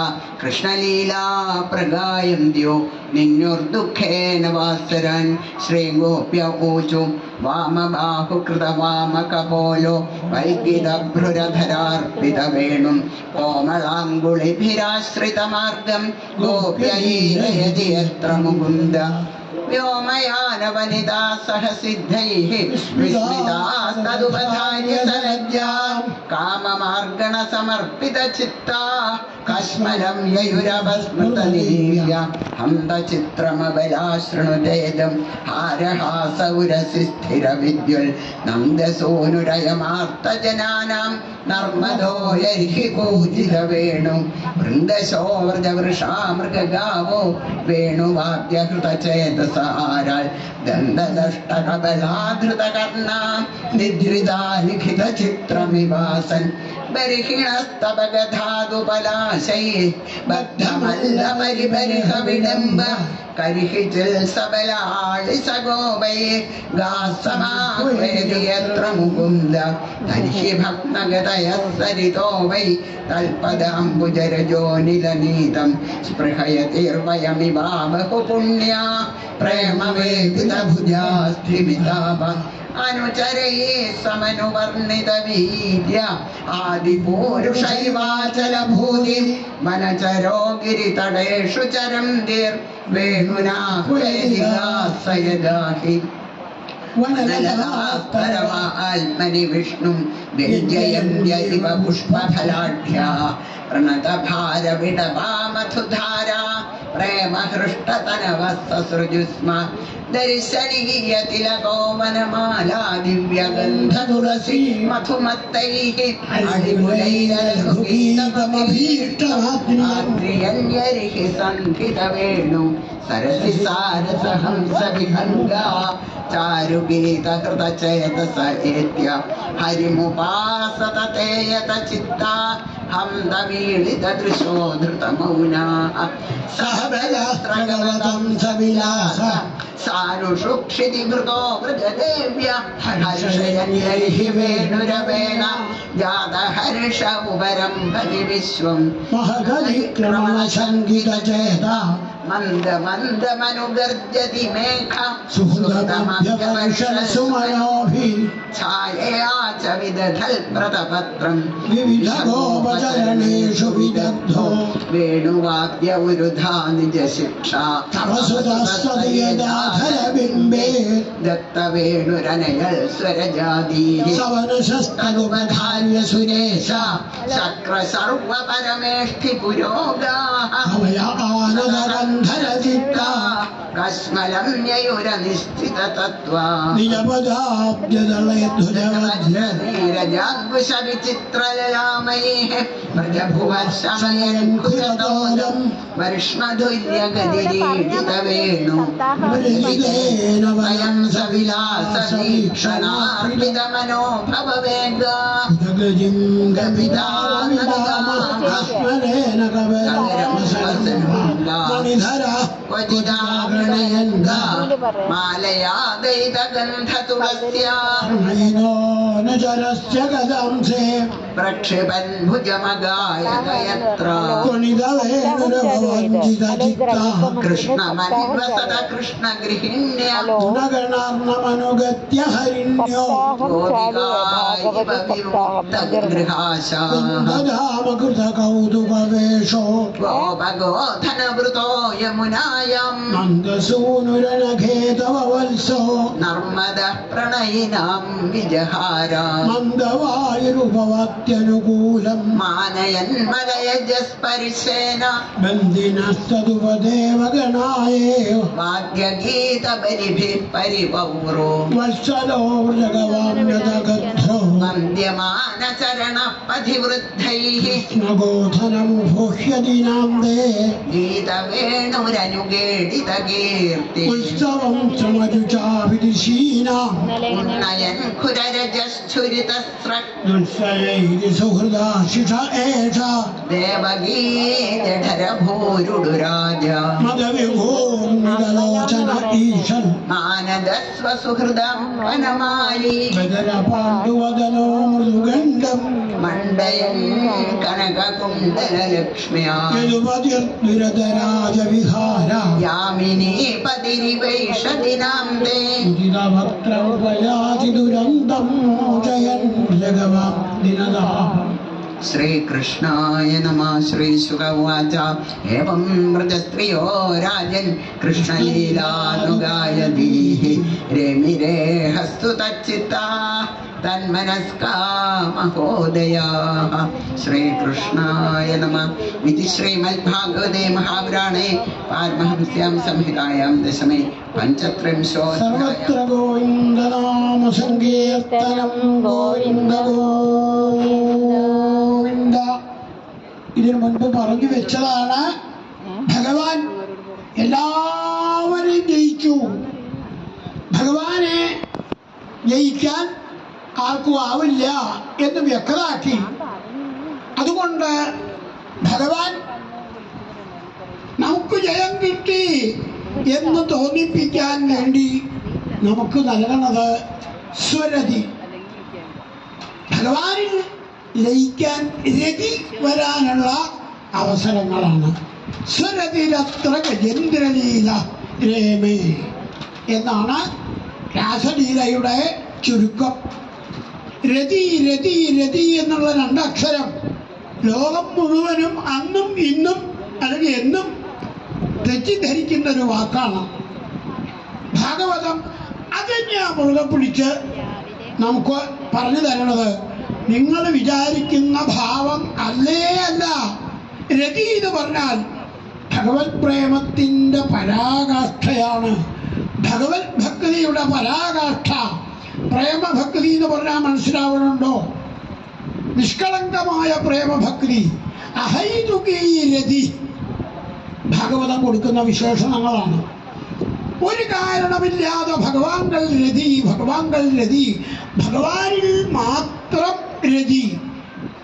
കൃഷ്ണലീലാ പ്രഗായന്ത്യോ നിന്യുർദുഃഖേന വാസരൻ. ശ്രീഗോപ്യ ഊചു വാമബാഹുകൃതവാമകപോലോ വൈദ്യുതഭ്രുരധരാർപ്പിതവേണും കോമളാങ്കുളിഭിരാശ്രിതമാർഗം ഗോപ്യൈരയതി യത്ര മുകുന്ദ വ്യോമയാനവനിതാ സഹസിദ്ധൈഃ വിസ്മിതാസ്തദുപധാര്യ സനദ്യാം കാമമാർഗണ സമർപ്പിത ചിത്താ കശ്മലം യയുരവസ്മൃതനിരീവ്യ ഹന്ത ചിത്രമബലാശൃണുതേജം ഹാരഹാസൗരസി സ്ഥിരവിദ്യുൽ നന്ദസൂനുരയമാർത്തജനാനാം നർമ്മദോ യർഹി കൂജിതവേണു വൃന്ദശോ വ്രജവൃഷാമൃഗാവോ വേണുവാദ്യഹൃതചേതസാരാൽ ദന്തദഷ്ടകബലാധൃതകർണാ നിദ്രിതാ ലിഖിതചിത്രമിവാസൻ ബർഹിണസ്തബഗധാതുപലാശൈഃ ബദ്ധമല്ലപരിബർഹവിഡംബ കരിഹിചിൽ സബലാളിസഗോപൈഃ ഗാസമാഹ്വേതി യത്ര മുകുന്ദ തർഹി ഭഗ്നഗതയഃ സരിതോ വൈ തൽപദാംബുജരജോ നിലനീതം സ്പൃഹയതിർവയമിവാവഹു പുണ്യാ പ്രേമവേദിതഭുജാസ്ഥിമിതാപ അനുചരയേ സമനുവർണിതവീര്യ ആദിപൂരുഷൈവാചലഭൂതി വനചരോ ഗിരിതടേഷു ചരന്തിർ വേണുനാഹ്വേദികാസയദാഹി വനലതാസ്പരമാത്മനി വിഷ്ണും വ്യഞ്ജയന്ത്യൈവ പുഷ്പഫലാഢ്യാ പ്രണതഭാരവിടവാമധുധാരാ പ്രേമഹൃഷ്ടതനവസ്സൃജുസ്മ ദർശനീയതിലകോവനമാലാ ദിവ്യഗന്ധതുളസി മധുമത്തൈഃ അടിമുലൈരഘുഗീതമഭീഷ്ടമാത്രിയന്യരിഹി സന്ധിതവേണു സരസി സാരസഹംസവിഹംഗാ ചാരുഗീതഹൃതചേതസ ഏത്യ ഹരിമുപാസത തേയത ചിത്താ ഹംദവീളിതദൃശോ ധൃതമൗനാ സഹബലാസ്ത്രഗവതം സവിലാസ സാനുഷുക്ഷിതിഭൃതോ വൃജദേവ്യ ഹർഷയന്യൈഃ വേണുരവേണ ജാതഹർഷ ഉപരംഭതി വിശ്വം മഹഗതിക്രമണശങ്കിതചേതാ മന്ദമന്ദമനുഗർജതി മേഘ സുഹൃതമഭ്യവർഷസുമനോഭിः ഛായയാ ച വിദധൽ പ്രതപത്രം വിവിധഗോപചരണേഷു വിദഗ്ധോ വേണുവാദ്യ ഉരുധാ നിജശിക്ഷാ തവസുതസ്തദയദാധരബിംബേ ദത്തവേണുരനയൽ സ്വരജാതീഃ സവനശസ്തനുപധാര്യ സുരേശ ശക്ര സർവപരമേഷ്ഠി പുരോഗാഃ അവയാനദഗന്ധരചിത്താ കശ്മലം യയുരനിശ്ചിത തത്വാ ധീരജാഗ്വിശവിചിത്രലലാമൈഃ പ്രജഭുവശമയൻകുലതോദം വർഷ്മധുര്യഗതിരീഡിതവേണു വയം സവിലാസവീക്ഷണാർപ്പിതമനോഭവവേഗ മാലയാദൈതഗന്ധതുളസ്യാ പ്രക്ഷിപൻ ഭുജമഗായതയത്ര കൃഷ്ണമന്വസത കൃഷ്ണഗൃഹിണ്യ ഗുണഗണാർണമനുഗത്യ ഹരിണ്യോ ഗോപികാമകൃതകൗതുകവേഷോ ഗോപഗോധനവൃതോ യമുനാ യമുനായാം നന്ദസൂനുരനഖേതവ വത്സോ നർമ്മദ പ്രണയിനാം വിജഹാര മന്ദവായുരുപവത്യനുകൂലം മാനയൻ മലയജസ്പരിശേന ബന്ധിനസ്തതുപദേവഗണായേവ വാദ്യഗീതപരിഭിः പരിപൗരോ വത്സലോ ജഗവാമ്യതഗദ്ധോ വന്ദ്യമാനചരണഃ പഥിവൃദ്ധൈः കൃഷ്ണഗോധനമുഭോഷ്യതിനാംദേ ഗീതവേണുരനുഗേഡിതകീർത്തി ഉത്സവം സമരുചാവിദിശീനാം ഉന്നയൻ ഖുരരജശ്ചുരിതസ്രക് ദുൽസയൈതി സുഹൃദാശിഷ ഏഷ ദേവകീ ജഠരഭൂരുടുരാജ മദവിഭൂർണിതലോചന ഈശൻ മാനദസ്വ സുഹൃദം വനമാലി ബദരപാണ്ഡുവദനോ മൃദുഗണ്ഡം മണ്ഡയൻ കനകകുണ്ടലലക്ഷ്മ്യാ യദുപതിർദുരതരാജവിഹാര യാമിനീ പതിരിവൈഷദിനാംദേ ഉദിതവക്രമുപയാതി ദുരന്തം മോചയൻ ജഗവാം ദിനദാ ശ്രീകൃഷ്ണായ നമഃ. ശ്രീശുക ഉവാച ഏവം വ്രജസ്ത്രിയോ രാജൻ കൃഷ്ണലീലാനുഗായധീഃ രമിരേഹസ്തു തച്ചിത്താ തന്മനസ്കാ മഹോദയാഃ. ശ്രീകൃഷ്ണായ നമഃ. ഇതി ശ്രീമദ്ഭാഗവതേ മഹാപുരാണേ പാരമഹംസ്യാം സംഹിതായാം ദശമേ പഞ്ചത്രിംശോऽധ്യായः. സർവത്ര ഗോവിന്ദനാമ സങ്കീർത്തനം ഗോവിന്ദ ഗോവിന്ദ. ഇതിനു മുൻപ് പറഞ്ഞു വെച്ചതാണ് ഭഗവാൻ എല്ലാവരെയും ജയിച്ചു. ഭഗവാനെ ജയിക്കാൻ ആർക്കും ആവില്ല എന്ന് വ്യക്തമാക്കി. അതുകൊണ്ട് ഭഗവാൻ നമുക്ക് ജയം കിട്ടി എന്ന് തോന്നിപ്പിക്കാൻ വേണ്ടി നമുക്ക് നൽകണത് സ്വരതി. ഭഗവാനിൽ ലയിക്കാൻ രതി വരാനുള്ള അവസരങ്ങളാണ്. സ്വരതിരത്ര ഗജേന്ദ്രലീല രേമേ എന്നാണ് രാസലീലയുടെ ചുരുക്കം. രതി രതി രതി എന്നുള്ള രണ്ടക്ഷരം ലോകം മുഴുവനും അന്നും ഇന്നും അല്ലെങ്കിൽ എന്നും തെറ്റിദ്ധരിക്കുന്ന ഒരു വാക്കാണ്. ഭാഗവതം അതിനെ മുറുകെ പിടിച്ച് നമുക്ക് പറഞ്ഞു തരണത് നിങ്ങൾ വിചാരിക്കുന്ന ഭാവം അല്ലേ അല്ല. രതി എന്ന് പറഞ്ഞാൽ ഭഗവത് പ്രേമത്തിൻ്റെ പരാകാഷ്ഠയാണ്. ഭഗവത് ഭക്തിയുടെ പരാകാഷ്ഠ. പ്രേമഭക്തി എന്ന് പറഞ്ഞാൽ മനസ്സിലാവണുണ്ടോ? നിഷ്കളങ്കമായ പ്രേമഭക്തി. അഹൈതുകീ രതി ഭാഗവതം കൊടുക്കുന്ന വിശേഷണങ്ങളാണ്. ഒരു കാരണമില്ലാതെ ഭഗവാൻകൾ രതി, ഭഗവാൻകൾ രതി, ഭഗവാനിൽ മാത്രം രതി.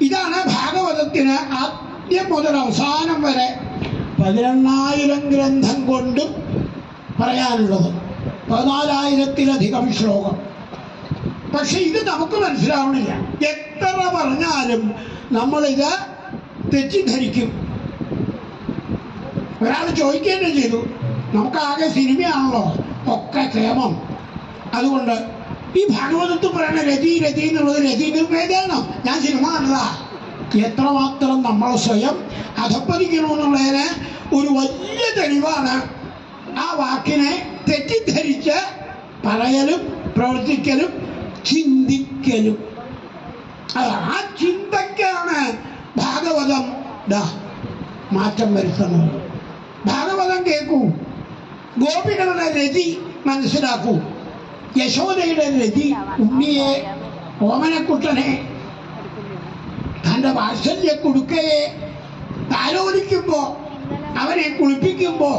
ഇതാണ് ഭാഗവതത്തിന് ആദ്യം മുതൽ അവസാനം വരെ 11,000 ഗ്രന്ഥം കൊണ്ടും പറയാനുള്ളത്. 14,000-ലധികം ശ്ലോകം. പക്ഷെ ഇത് നമുക്ക് മനസ്സിലാവണില്ല. എത്ര പറഞ്ഞാലും നമ്മളിത് തെറ്റിദ്ധരിക്കും. ഒരാൾ ചോദിക്കുകയും ചെയ്തു, നമുക്കാകെ സിനിമയാണല്ലോ ഒക്കെ കേമം. അതുകൊണ്ട് ഈ ഭാഗവതത്തിൽ പറയുന്ന രതി രതി എന്നുള്ളത് രതി നിർവേദാണോ? ഞാൻ സിനിമ കണ്ടതാ. എത്രമാത്രം നമ്മൾ സ്വയം അധപ്പതിക്കണമെന്നുള്ളതിന് ഒരു വലിയ തെളിവാണ് ആ വാക്കിനെ തെറ്റിദ്ധരിച്ച് പറയലും പ്രവർത്തിക്കലും ചിന്തിക്കലും. ആ ചിന്തക്കാണ് ഭാഗവതം മാറ്റം വരുത്തുന്നത്. ഭാഗവതം കേൾക്കൂ, ഗോപികളുടെ രതി മനസ്സിലാക്കൂ. യശോദയുടെ രതി, ഉണ്ണിയെ, ഓമനക്കുട്ടനെ, തൻ്റെ വാത്സല്യ കുടുക്കയെ താലോലിക്കുമ്പോൾ, അവനെ കുളിപ്പിക്കുമ്പോൾ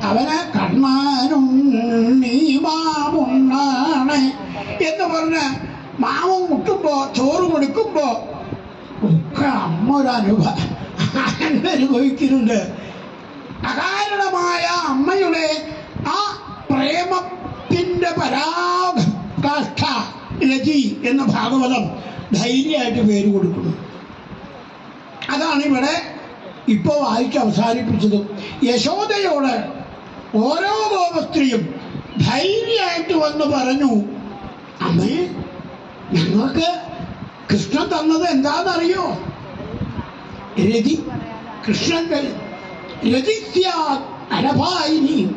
അവന് കണ്ണാനുണ്ണീ മാമുണ്ണാണ് എന്ന് പറഞ്ഞ് മാവും മുട്ടുമ്പോൾ ചോറ് കൊടുക്കുമ്പോൾ ഒക്കെ അമ്മ അനുഭവിക്കുന്നുണ്ട്. അകാരണമായ അമ്മയുടെ ആ പ്രേമത്തിൻ്റെ പരാകാഷ്ഠ രതി എന്ന ഭാഗവതം ധൈര്യമായിട്ട് പേര് കൊടുക്കുന്നു. അതാണ് ഇവിടെ ഇപ്പോൾ വായിച്ച് അവസാനിപ്പിച്ചത്. യശോദയോട് ഓരോ ഗോപസ്ത്രീയും ധൈര്യമായിട്ട് വന്ന് പറഞ്ഞു, അമ്മേ, ഞങ്ങൾക്ക് കൃഷ്ണൻ തന്നത് എന്താണെന്നറിയോ? രതി. കൃഷ്ണൻ രതിസ്യാ അനഭായിനിയും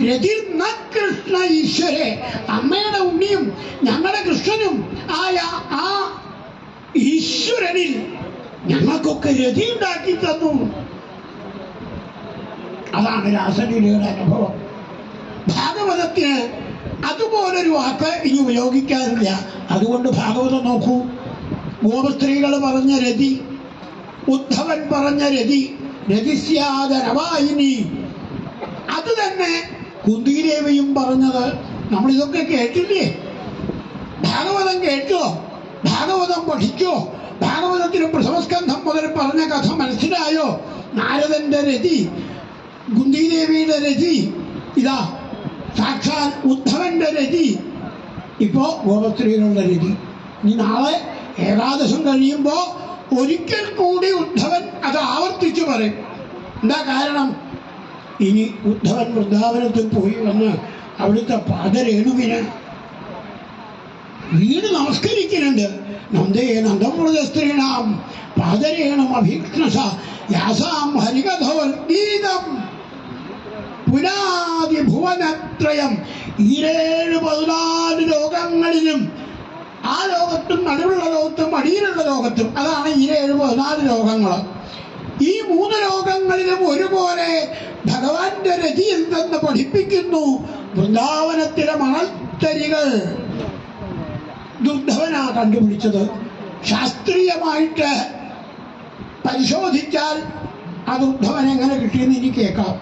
രതിർന്ന കൃഷ്ണ ഈശ്വരെ, അമ്മയുടെ ഉണ്ണിയും ഞങ്ങളുടെ കൃഷ്ണനും ആയ ആ ഈശ്വരനിൽ ഞങ്ങൾക്കൊക്കെ രതി ഉണ്ടാക്കി തന്നു. അതാണ് രാസലീലയുടെ അനുഭവം. ഭാഗവതത്തിന് അതുപോലൊരു വാക്ക് ഇനി ഉപയോഗിക്കാറില്ല. അതുകൊണ്ട് ഭാഗവതം നോക്കൂ. ഗോപസ്ത്രീകൾ പറഞ്ഞ രതി, ഉദ്ധവൻ പറഞ്ഞ രതി, രതിസ്യാദനവായിനി, അത് തന്നെ കുന്തിദേവിയും പറഞ്ഞത്. നമ്മളിതൊക്കെ കേട്ടില്ലേ? ഭാഗവതം കേട്ടോ? ഭാഗവതം പഠിച്ചോ? ഭാഗവതത്തിന് പ്രഥമസ്കന്ധം മുതൽ പറഞ്ഞ കഥ മനസ്സിലായോ? നാരദന്റെ രതി, കുന്തിദേവിയുടെ രതി, ഇതാ സാക്ഷാൽ ഉദ്ധവന്റെ രതി, ഇപ്പോ ഗോപസ്ത്രീകളുടെ രതി. ഇനി നാളെ ഏകാദശം കഴിയുമ്പോൾ ഒരിക്കൽ കൂടി ഉദ്ധവൻ അത് ആവർത്തിച്ചു പറയും. എന്താ കാരണം? ഇനി ഉദ്ധവൻ വൃന്ദാവനത്തിൽ പോയി വന്ന് അവിടുത്തെ പാദരേണുവിന് വീട് നമസ്കരിക്കുന്നുണ്ട്. നന്ദേ നന്ദമൃതസ്ത്രീണാം പാദരേണും അഭീക്ഷ്ണസ യാസാം ഹരികഥോൽഗീതം പുനാദി ഭുവനത്രയം. 14 ലോകങ്ങളിലും, ആ ലോകത്തും നടുവുള്ള ലോകത്തും അടിയിലുള്ള ലോകത്തും, അതാണ് 14 ലോകങ്ങൾ. ഈ 3 ലോകങ്ങളിലും ഒരുപോലെ ഭഗവാന്റെ രതി എന്തെന്ന് പഠിപ്പിക്കുന്നു. വൃന്ദാവനത്തിലെ മണൽത്തരികൾ ഉദ്ധവനാ കണ്ടുപിടിച്ചത്. ശാസ്ത്രീയമായിട്ട് പരിശോധിച്ചാൽ അത് ഉദ്ധവൻ എങ്ങനെ കിട്ടിയെന്ന് ഇനി കേൾക്കാം.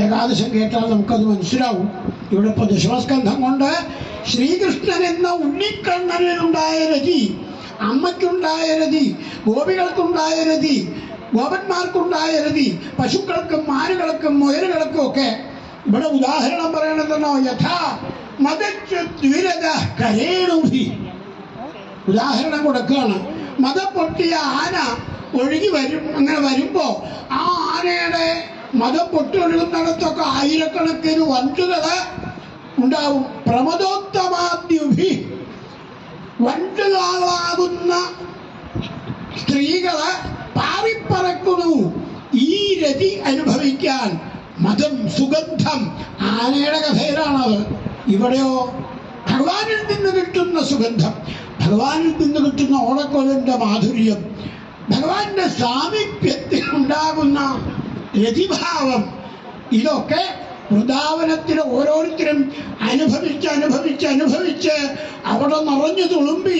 ഏകാദശം കേട്ടാൽ നമുക്കത് മനസ്സിലാവും. ഇവിടെ ഇപ്പോൾ ദശമസ്കന്ധം കൊണ്ട് ശ്രീകൃഷ്ണൻ എന്ന ഉണ്ണിക്കണ്ണനിലുണ്ടായ രതി, അമ്മയ്ക്കുണ്ടായ രതി, ഗോപികൾക്കുണ്ടായ രതി, ഗോപന്മാർക്കുണ്ടായ രതി, പശുക്കൾക്കും മാനുകൾക്കും മുയലുകൾക്കും ഒക്കെ ഇവിടെ ഉദാഹരണം പറയണതെന്നോ യഥാ മതദ്വിരത കരേണുഭി. ഉദാഹരണം കൊടുക്കുകയാണ്. മതം പൊട്ടിയ ആന ഒഴുകി വരും. അങ്ങനെ വരുമ്പോ ആ ആനയുടെ മതം പൊട്ടിയൊഴുകുന്നിടത്തൊക്കെ ആയിരക്കണക്കിന് വണ്ടുകള് ഉണ്ടാവും. പ്രമദോത്തമാദ്യുഭി, വണ്ടുകളാകുന്ന സ്ത്രീകള് പാറിപ്പറക്കുന്നു ഈ രതി അനുഭവിക്കാൻ. മതം സുഗന്ധം, ആനയുടെ കഥയിലാണത്. ഇവിടെയോ ഭഗവാനിൽ നിന്ന് കിട്ടുന്ന സുഗന്ധം, ഭഗവാനിൽ നിന്ന് കിട്ടുന്ന ഓണക്കൊലിന്റെ മാധുര്യം, ഭഗവാന്റെ സാമീപ്യത്തിൽ ഉണ്ടാകുന്ന രതിഭാവം, ഇതൊക്കെ വൃന്ദാവനത്തിൽ ഓരോരുത്തരും അനുഭവിച്ച് അവിടെ നിറഞ്ഞു തുളുമ്പി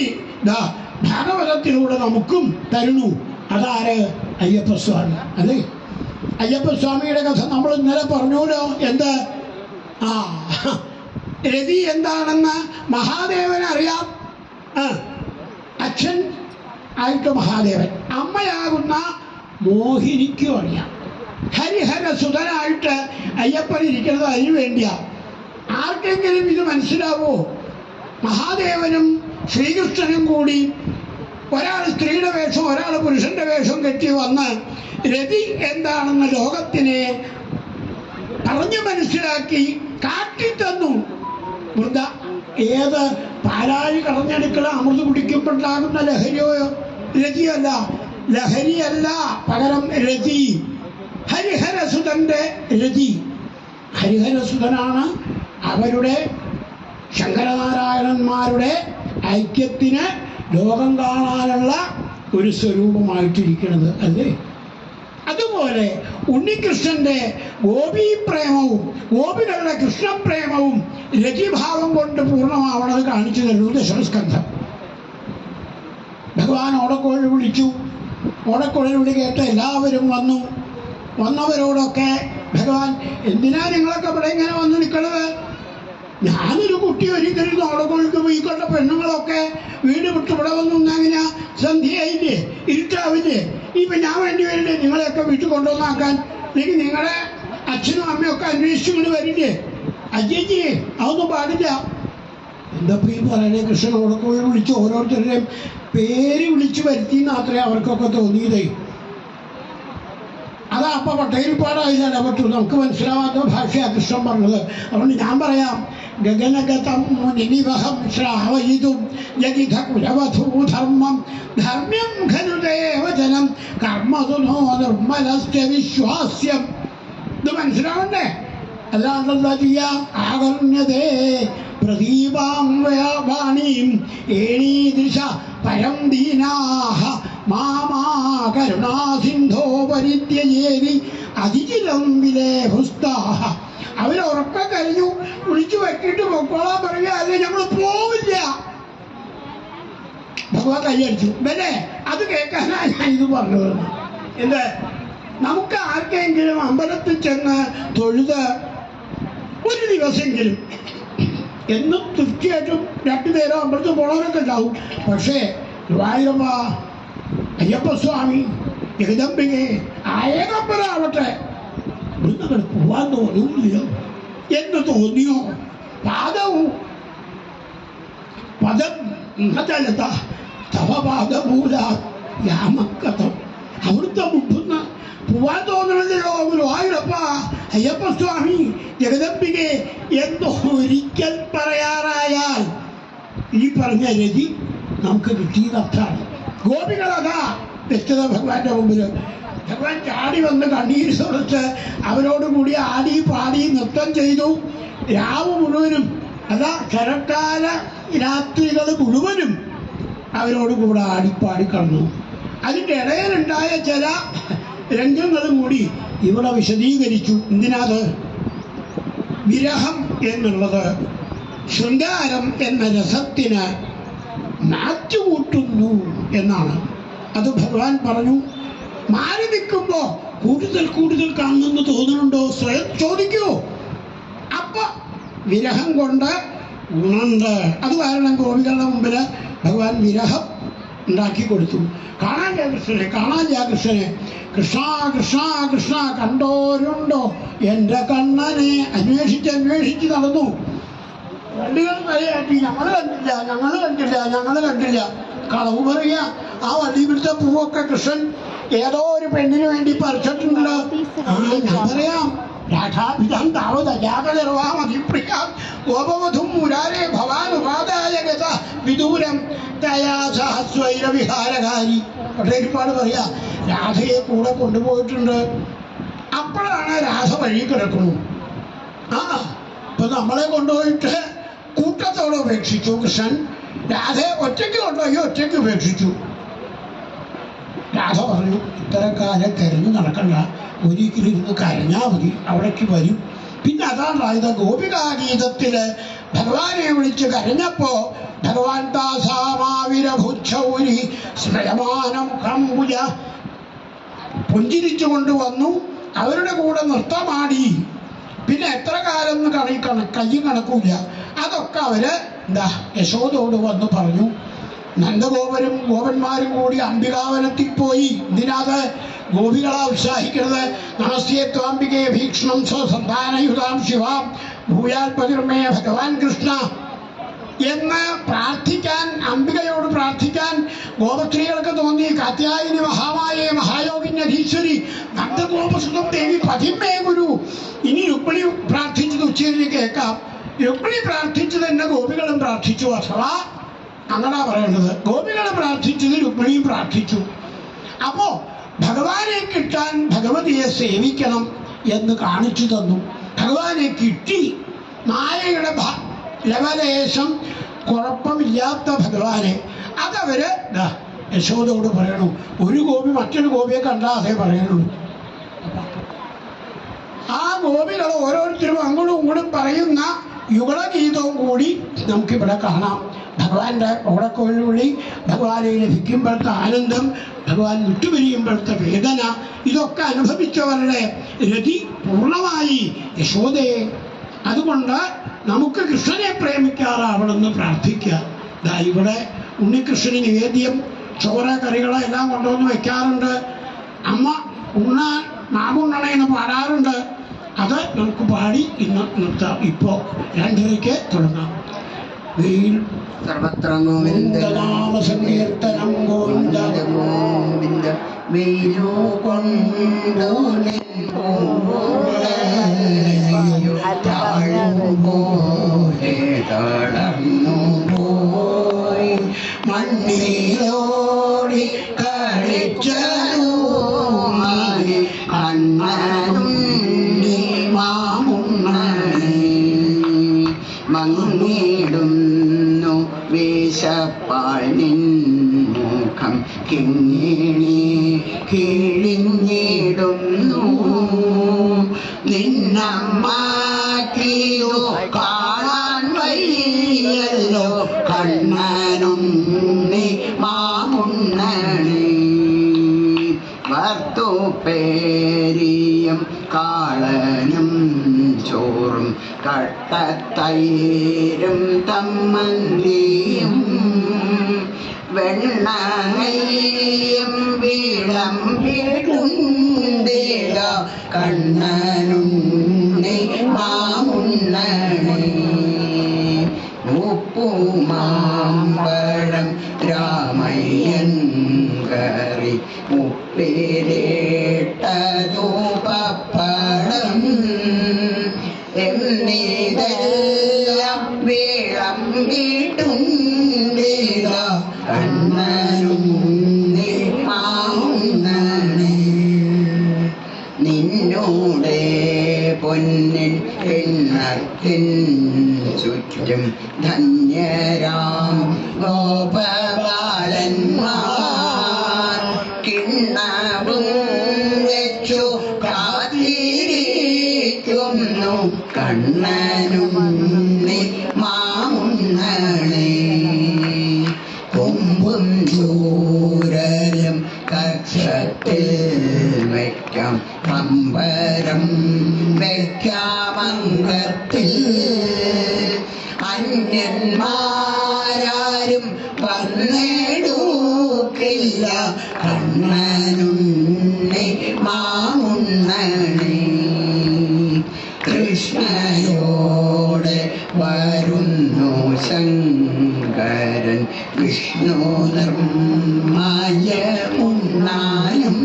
ഭാഗവതത്തിലൂടെ നമുക്കും തരുന്നു. അതാര്? അയ്യപ്പസ്വാമി. അല്ലേ? അയ്യപ്പസ്വാമിയുടെ കഥ നമ്മൾ ഇന്നലെ പറഞ്ഞല്ലോ. എന്ത്? രതി എന്താണെന്ന് മഹാദേവൻ അറിയാം. അച്ഛൻ ആയിട്ട് മഹാദേവൻ, അമ്മയാകുന്ന മോഹിനിക്കും അറിയാം. ഹരിഹരസുതനായിട്ട് അയ്യപ്പൻ ഇരിക്കുന്നത് അതിനു വേണ്ടിയാ. ആർക്കെങ്കിലും ഇത് മനസ്സിലാവോ? മഹാദേവനും ശ്രീകൃഷ്ണനും കൂടി ഒരാൾ സ്ത്രീയുടെ വേഷം, ഒരാൾ പുരുഷന്റെ വേഷം കെട്ടി വന്ന് രതി എന്താണെന്ന് ലോകത്തിനെ പറഞ്ഞു മനസ്സിലാക്കി കാട്ടിത്തന്നു. വൃന്ദ ഏത് പാലാഴി കടഞ്ഞെടുക്കല അമൃത് കുടിക്കുമ്പോണ്ടാകുന്ന ലഹരിയോ? രതിയല്ല, ലഹരിയല്ല, പകരം രതി. ഹരിഹരസുതന്റെ രതി. ഹരിഹരസുതനാണ് അവരുടെ ശങ്കരനാരായണന്മാരുടെ ഐക്യത്തിന് ലോകം കാണാനുള്ള ഒരു സ്വരൂപമായിട്ടിരിക്കുന്നത്. അല്ലേ? അതുപോലെ ഉണ്ണികൃഷ്ണന്റെ ഗോപീപ്രേമവും ഗോപികളുടെ കൃഷ്ണപ്രേമവും രതിഭാവം കൊണ്ട് പൂർണ്ണമാവണത് കാണിച്ചു തരുന്നു ദശമസ്കന്ധം. ഭഗവാൻ ഓടക്കുഴൽ വിളിച്ചു. ഓടക്കുഴൽ വിളി കേട്ട് എല്ലാവരും വന്നു. വന്നവരോടൊക്കെ ഭഗവാൻ, എന്തിനാ നിങ്ങളൊക്കെ ഇവിടെ ഇങ്ങനെ വന്ന് നിൽക്കണത്? ഞാനൊരു കുട്ടി ഒരിക്കലും ഓടക്കുഴൽക്ക് പോയിക്കൊണ്ട പെണ്ണുങ്ങളൊക്കെ വീട് വിട്ട് ഇവിടെ വന്നു എങ്ങനെയാ? സന്ധ്യയായില്ലേ? ഇരുട്ടാവില്ലേ? ഇപ്പം ഞാൻ വേണ്ടി വരില്ലേ നിങ്ങളെയൊക്കെ വീട്ടിൽ കൊണ്ടുവന്നാക്കാൻ? എനിക്ക് നിങ്ങളെ അച്ഛനും അമ്മയും ഒക്കെ അന്വേഷിച്ചുകൊണ്ട് വരില്ലേ? അജയ്ക്ക് അതൊന്നും പാടില്ല. എന്താ ഈ പറയണേ? കൃഷ്ണൻ ഓടക്കുഴൽ വിളിച്ച് ഓരോരുത്തരുടെയും പേര് വിളിച്ചു വരുത്തിയെന്ന് അത്രേ അവർക്കൊക്കെ തോന്നിയതേ. അതാ അപ്പം പട്ടേരിപ്പാടായില്ല ഇടപെട്ടു. നമുക്ക് മനസ്സിലാവാത്ത ഭാഷയാണ് കൃഷ്ണൻ പറഞ്ഞത്. അതുകൊണ്ട് ഞാൻ പറയാം, ഗഗനഗതം നിനിവഹം ശ്രാവയിതും ജഗിധ കുലവധൂധർമ്മം ധർമ്മ്യം ഖലു ദേവജനം കർമ്മതുനോ നിർമ്മലസ്യ വിശ്വാസ്യം. ഇത് മനസ്സിലാവണ്ടേ? അല്ലാണ്ട് എന്താ ചെയ്യാം? ആകർണ്യതേ പ്രദീപാംവയാണീം ഏണീദൃശ പരം ദീനാഹ മാമാ കരുണാസിന്ധോ പരിത്യജേതി അതിചിലം വിലേഭുസ്താഹ. അവരുറക്കം കഴിഞ്ഞു വിളിച്ചു വെക്കിട്ട് പൊക്കോളാൻ പറയുക, അല്ലെ ഞങ്ങൾ പോവില്ല. ഭഗവാൻ കൈയടിച്ചു. അല്ലേ? അത് കേൾക്കാനാണ് ഞാൻ ഇത് പറഞ്ഞത്. എന്ത്, നമുക്ക് ആർക്കെങ്കിലും അമ്പലത്തിൽ ചെന്ന് തൊഴുത് ഒരു ദിവസമെങ്കിലും, എന്നും തീർച്ചയായിട്ടും 2 നേരം അമ്പലത്തിൽ പോണവരൊക്കെ ഉണ്ടാവും. പക്ഷേ ഗുരുവായൂരപ്പ, അയ്യപ്പസ്വാമി, ജഗദംബികെ, ആയകപ്പനാവട്ടെ, ഇവിടുന്ന് പോവാൻ തോന്നിയോ എന്ന് തോന്നിയോ? പാദവും പദം നചലത തവ പാദമൂല യാമക്കഥം. അവിടുത്തെ മുമ്പുന്ന പോവാൻ തോന്നണല്ലോ ഗുരുവായൂരപ്പ, അയ്യപ്പസ്വാമി, ജഗദംബികെ എന്നോ ഒരിക്കൽ പറയാറായാൽ ഈ പറഞ്ഞ രതി നമുക്ക് കിട്ടിയതർത്ഥാണ്. ഗോപികളതാ വെച്ചത് ഭഗവാന്റെ മുമ്പിൽ. ഭഗവാൻ ചാടി വന്ന് കണ്ണീര് തുറച്ച് അവരോട് കൂടി ആടി പാടി നൃത്തം ചെയ്തു. രാവ് മുഴുവനും, അതാ ശരക്കാല രാത്രികൾ മുഴുവനും അവരോട് കൂടെ ആടിപ്പാടി കടന്നു. അതിൻ്റെ ഇടയിലുണ്ടായ ചില രംഗങ്ങളും കൂടി ഇവിടെ വിശദീകരിച്ചു. എന്തിനാത്? വിരഹം എന്നുള്ളത് ശൃംഗാരം എന്ന രസത്തിന് മാറ്റുകൂട്ടുന്നു എന്നാണ്. അത് ഭഗവാൻ പറഞ്ഞു. മാറി നിൽക്കുമ്പോൾ കൂടുതൽ കൂടുതൽ കാണുമെന്ന് തോന്നുന്നുണ്ടോ? സ്വയം ചോദിക്കൂ. അപ്പൊ വിരഹം കൊണ്ട് ഗുണമുണ്ട്. അത് കാരണം ഗോപികളുടെ മുമ്പിൽ ഭഗവാൻ വിരഹം ഉണ്ടാക്കി കൊടുത്തു. കാണാൻ കൃഷ്ണനെ, കാണാൻ കൃഷ്ണനെ. കൃഷ്ണ കൃഷ്ണ കൃഷ്ണ കണ്ടോരുണ്ടോ എൻ്റെ കണ്ണനെ? അന്വേഷിച്ച് നടന്നു. വണ്ടികൾ തലയാട്ടി, ഞങ്ങൾ കണ്ടില്ല. കളവ് പറയുക. ആ വണ്ടി പിടിച്ച പൂവൊക്കെ കൃഷ്ണൻ ഏതോ ഒരു പെണ്ണിന് വേണ്ടി പറിച്ചിട്ടുണ്ടല്ലോ. ഞാൻ പറയാം, രാധാഭിധം താവതജാതനിർവാമതിപ്രിയാം ഗോപവധും മുരാരേ ഭവാനുപാദായ ഗത വിദൂരം തയാ സഹസ്വൈരവിഹാരകാരി. പട്ടേരിപ്പാട് പറയാ, രാധയെ കൂടെ കൊണ്ടുപോയിട്ടുണ്ട്. അപ്പോഴാണ് രാധ വഴി കിടക്കുന്നു. ഇപ്പൊ നമ്മളെ കൊണ്ടുപോയിട്ട് കൂട്ടത്തോടെ ഉപേക്ഷിച്ചു കൃഷ്ണൻ. രാധയെ ഒറ്റയ്ക്ക് കൊണ്ടുപോയി ഒറ്റയ്ക്ക് ഉപേക്ഷിച്ചു. രാധ പറഞ്ഞു, ഇത്തരക്കാരെ കരഞ്ഞു നടക്കണ്ട, ഒരിക്കലും ഇരുന്ന് കരഞ്ഞാൽ മതി, അവിടേക്ക് വരും. പിന്നെ അതാണ്ടായത്, ഗോപികാഗീതത്തില് ഭഗവാനെ വിളിച്ച് കരഞ്ഞപ്പോ ഭഗവാൻ താസാമാവിരഭുച്ചൗരി സ്മയമാനമുഖം ഭുജ പുഞ്ചിരിച്ചു കൊണ്ടുവന്നു. അവരുടെ കൂടെ നൃത്തമാടി. പിന്നെ എത്ര കാലം കൈ കണക്കൂല. അതൊക്കെ അവര് യശോദയോട് വന്ന് പറഞ്ഞു. നന്ദഗോപരും ഗോപന്മാരും കൂടി അംബികാവനത്തിൽ പോയി. ഇതിനകത്ത് ഗോപികളാ ഉത്സാഹിക്കുന്നത്. നമസ്തേ ത്വാംബികേ ഭീക്ഷണം സ്വസന്താനയുതാം ശിവാം ഭൂയാൽ പതിർമേ ഭഗവാൻ കൃഷ്ണ എന്ന് പ്രാർത്ഥിക്കാൻ, അംബികയോട് പ്രാർത്ഥിക്കാൻ ഗോപസ്ത്രീകൾക്ക് തോന്നി. കാത്യായനി മഹാമായേ മഹായോഗിന്യധീശ്വരി നന്ദഗോപസുതം ദേവി പതിമേ ഗുരു. ഇനി രുക്മിണി പ്രാർത്ഥിച്ചത് ഉച്ചതിന് കേൾക്കാം. രുക്മിണി പ്രാർത്ഥിച്ചത് തന്നെ ഗോപികളും പ്രാർത്ഥിച്ചു. അഥവാ അങ്ങനാ പറയേണ്ടത്, ഗോപികളെ പ്രാർത്ഥിച്ചത് രുക്മിണിയും പ്രാർത്ഥിച്ചു. അപ്പോ ഭഗവാനെ കിട്ടാൻ ഭഗവതിയെ സേവിക്കണം എന്ന് കാണിച്ചു തന്നു. ഭഗവാനെ കിട്ടി. മായയുടെ ലവലേശം കുഴപ്പമില്ലാത്ത ഭഗവാനെ അതവര് യശോദയോട് പറയണു. ഒരു ഗോപി മറ്റൊരു ഗോപിയെ കണ്ടാതെ പറയണുള്ളൂ. ആ ഗോപികൾ ഓരോരുത്തരും അങ്ങോട്ടും ഇങ്ങോട്ടും പറയുന്ന യുഗളഗീതവും കൂടി നമുക്കിവിടെ കാണാം. ഭഗവാന്റെ ഓടക്കൊഴുവിളി, ഭഗവാനെ ലഭിക്കുമ്പോഴത്തെ ആനന്ദം, ഭഗവാൻ വിട്ടുപിരിയുമ്പോഴത്തെ വേദന, ഇതൊക്കെ അനുഭവിച്ചവരുടെ രതി പൂർണ്ണമായി യശോദയെ. അതുകൊണ്ട് നമുക്ക് കൃഷ്ണനെ പ്രേമിക്കാറാവണമെന്ന് പ്രാർത്ഥിക്കുക. ഇവിടെ ഉണ്ണികൃഷ്ണന് നിവേദ്യം ചോറ് കറികളെ എല്ലാം കൊണ്ടുവന്ന് വെക്കാറുണ്ട്. അമ്മ മാമുണ്ണണേന്ന് പാടാറുണ്ട്. അത് നമുക്ക് പാടി ഇന്ന് നിർത്താം. ഇപ്പോൾ 2:30 തുടങ്ങാം. സർവത്ര ഗോവിന്ദനാമ സങ്കീർത്തനം ഗോവിന്ദ ഗോവിന്ദ. വെയിലു കൊണ്ടു തളർന്നു പോയി മണ്ണിലോടി കളിച്ചു അണ്ണനും കിങ്ങിണി കിഴിഞ്ഞിടുന്നു നിന്നമ്മാക്കിയോ കാണാൻ വയ്യല്ലോ കണ്ണനുണ്ണി മാമുണ്ണണി വറുത്തുപ്പേരിയും കാളനും ചോറും കട്ടത്തൈരും തമ്മന്തിയും വെണ്ണയും വിളമ്പിടുണ്ടില കണ്ണനുണ്ണി മാമുണ്ണണി ഉപ്പുമാമ്പഴം രാമയ്യൻ കറി ഉപ്പിലിട്ടതു പപ്പടം എന്നിതെല്ലാം വിളമ്പിടുണ്ടില കണ്ണനുണ്ണി മാമുണ്ണണി നിന്നോടെ പൊന്നിൻ കിണ്ണത്തിൻ ചുറ്റും ധന്യരാം ഗോപബാലന്മാർ കിണ്ണവും വെച്ചു കാത്തിരിക്കുന്നു കണ്ണനുണ്ണി മാമുണ്ണണി കൊമ്പും ചൂരലും കക്ഷത്തിൽ വയ്ക്കാം പമ്പരം വയ്ക്കാമംഗത്തിൽ അന്യന്മാരാരും വന്നെടുക്കില്ല കണ്ണനുണ്ണി മാമുണ്ണണി കൃഷ്ണയോടെ വരുന്നു ശങ്കരൻ വിഷ്ണു നിർമ്മാല്യമുണ്ണാനും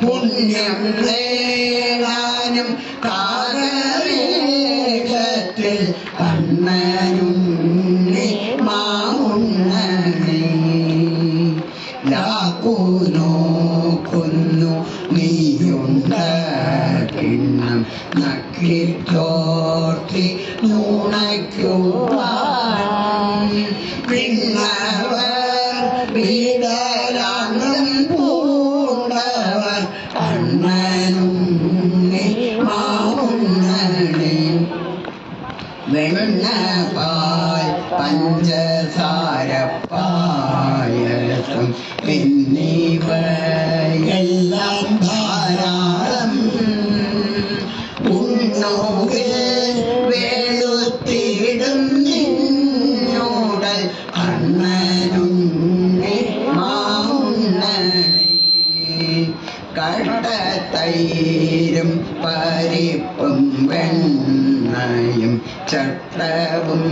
പുണ്യം നേടാനും കാലവേഷത്തിൽ കണ്ണനുണ്ണി മാമുണ്ണണി ലാക്കുനോക്കുന്നു നീയുണ്ട കിണ്ണം നക്കിത്തോർത്തി നുണയ്ക്കുവാൻ പിന്നവർ വീടരാങ്കം പൂണ്ടവർ കണ്ണനുണ്ണി മാമുണ്ണണി വെണ്ണപാൽ പഞ്ചസാര പായസം എന്നിവയെല്ലാം ധാരാളം ഉണ്ണുകിൽ വെളുത്തിടും നിന്നോടൽ കണ്ണനുണ്ണി മാമുണ്ണണി കട്ടത്തൈരും പരിപ്പും വെണ്ണയും ചട്ടവും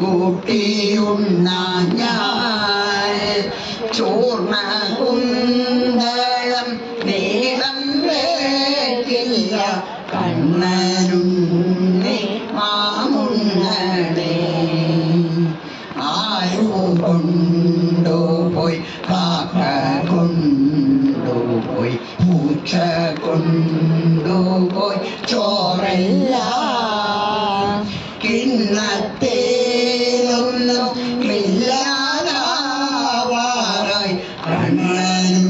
കൂട്ടിയുണ്ണാൻ ഞാൻ ചൂർണകുന്തളം നീളം വേക്കില്ല കണ്ണനുണ്ണി മാമുണ്ണണി ആരു കൊണ്ടുപോയി കാക്ക കൊണ്ടുപോയി പൂച്ച കൊണ്ടുപോയി ചോറെല്ലാം കിണ്ണത്തേലൊന്നും ഇല്ലാതാവാറായി കണ്ണനും